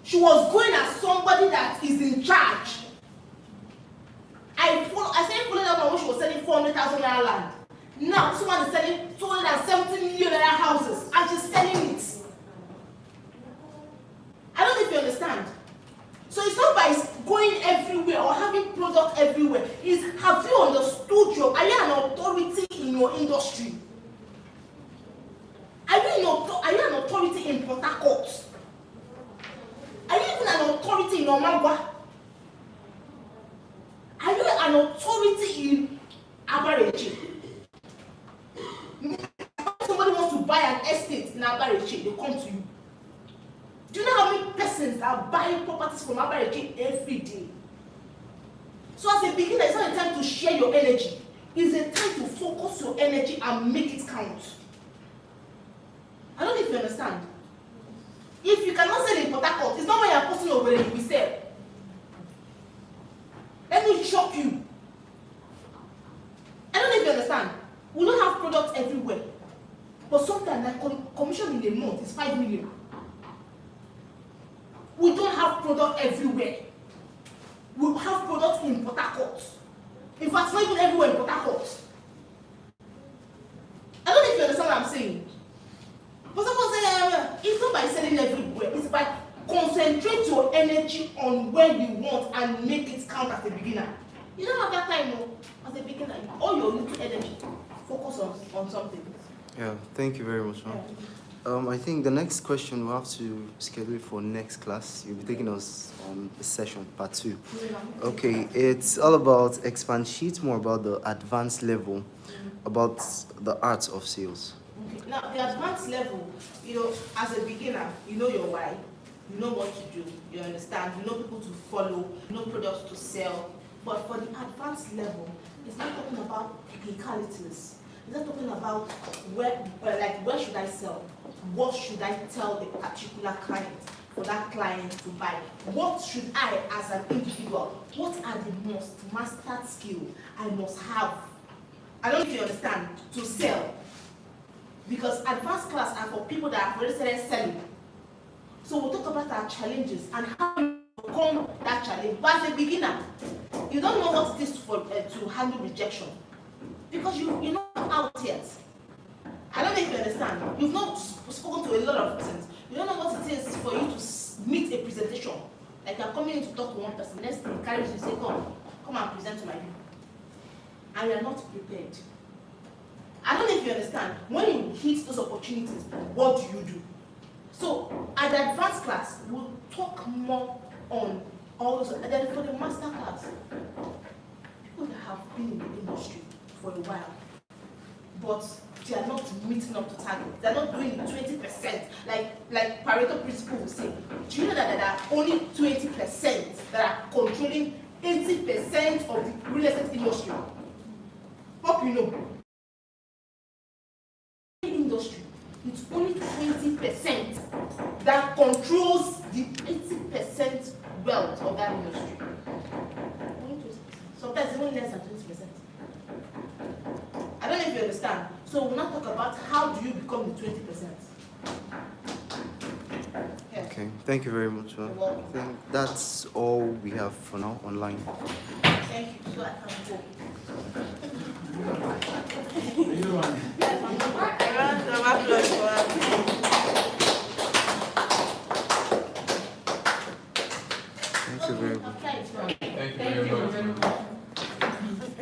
She was going as somebody that is in charge. I started following her when she was selling 400,000 naira land. Now someone is selling 270 million naira houses and she's selling it. I don't know if you understand. So it's not by everywhere. Is have you understood are you an authority in your industry? Are you an authority in Port Harcourt? Are you even an authority in Omagwa? Are you an authority in Abareche? Somebody wants to buy an estate in Abareche, they come to you. Do you know how many persons are buying properties from Abareche every day? So as a beginner, it's not a time to share your energy. It's a time to focus your energy and make it count. I don't know if you understand. If you cannot sell in Port Harcourt, it's not when you're posting over there you will sell. Let me shock you. I don't know if you understand. We don't have products everywhere. But sometimes like commission in a month is 5 million. We don't have product everywhere. We have products in Port Harcourt. In fact, not even everywhere in Port Harcourt. I don't know if you understand what I'm saying. But someone say, it's not by selling everywhere. It's by concentrate your energy on where you want and make it count as a beginner. You don't have that time, no? As a beginner, all your little energy, focus on something. Yeah, thank you very much, ma'am. I think the next question we'll have to schedule for next class. You'll be taking us on the session, part 2. Okay, it's all about expand sheet, more about the advanced level, about the art of sales. Okay. Now, the advanced level, as a beginner, you know your why, you know what to do, you understand, you know people to follow, you know products to sell. But for the advanced level, it's not talking about technicalities. It's not talking about where should I sell? What should I tell a particular client for that client to buy? What should I, as an individual, what are the most mastered skills I must have? I don't know if you understand, to sell. Because advanced class are for people that have already started selling. So we'll talk about our challenges and how you overcome that challenge. But as a beginner, you don't know what it is to handle rejection. Because you're not out yet. I don't know if you understand. You've not spoken to a lot of persons. You don't know what it is for you to meet a presentation. Like you're coming in to talk to one person, next thing carries you say, come and present to my people. And you're not prepared. I don't know if you understand. When you hit those opportunities, what do you do? So at the advanced class, we'll talk more on all those. And then for the master class, people that have been in the industry for a while, but they are not meeting up to target. They are not doing 20%. Like Pareto principle will say. Do you know that there are only 20% that are controlling 80% of the real estate industry? Hope you know. Industry, it's only 20% that controls the 80% wealth of that industry. Sometimes even less than 20%. I don't know if you understand. So we'll not talk about how do you become the 20%. Yeah. Okay, thank you very much, ma'am. I think that's all we have for now online. Thank you. So I can go.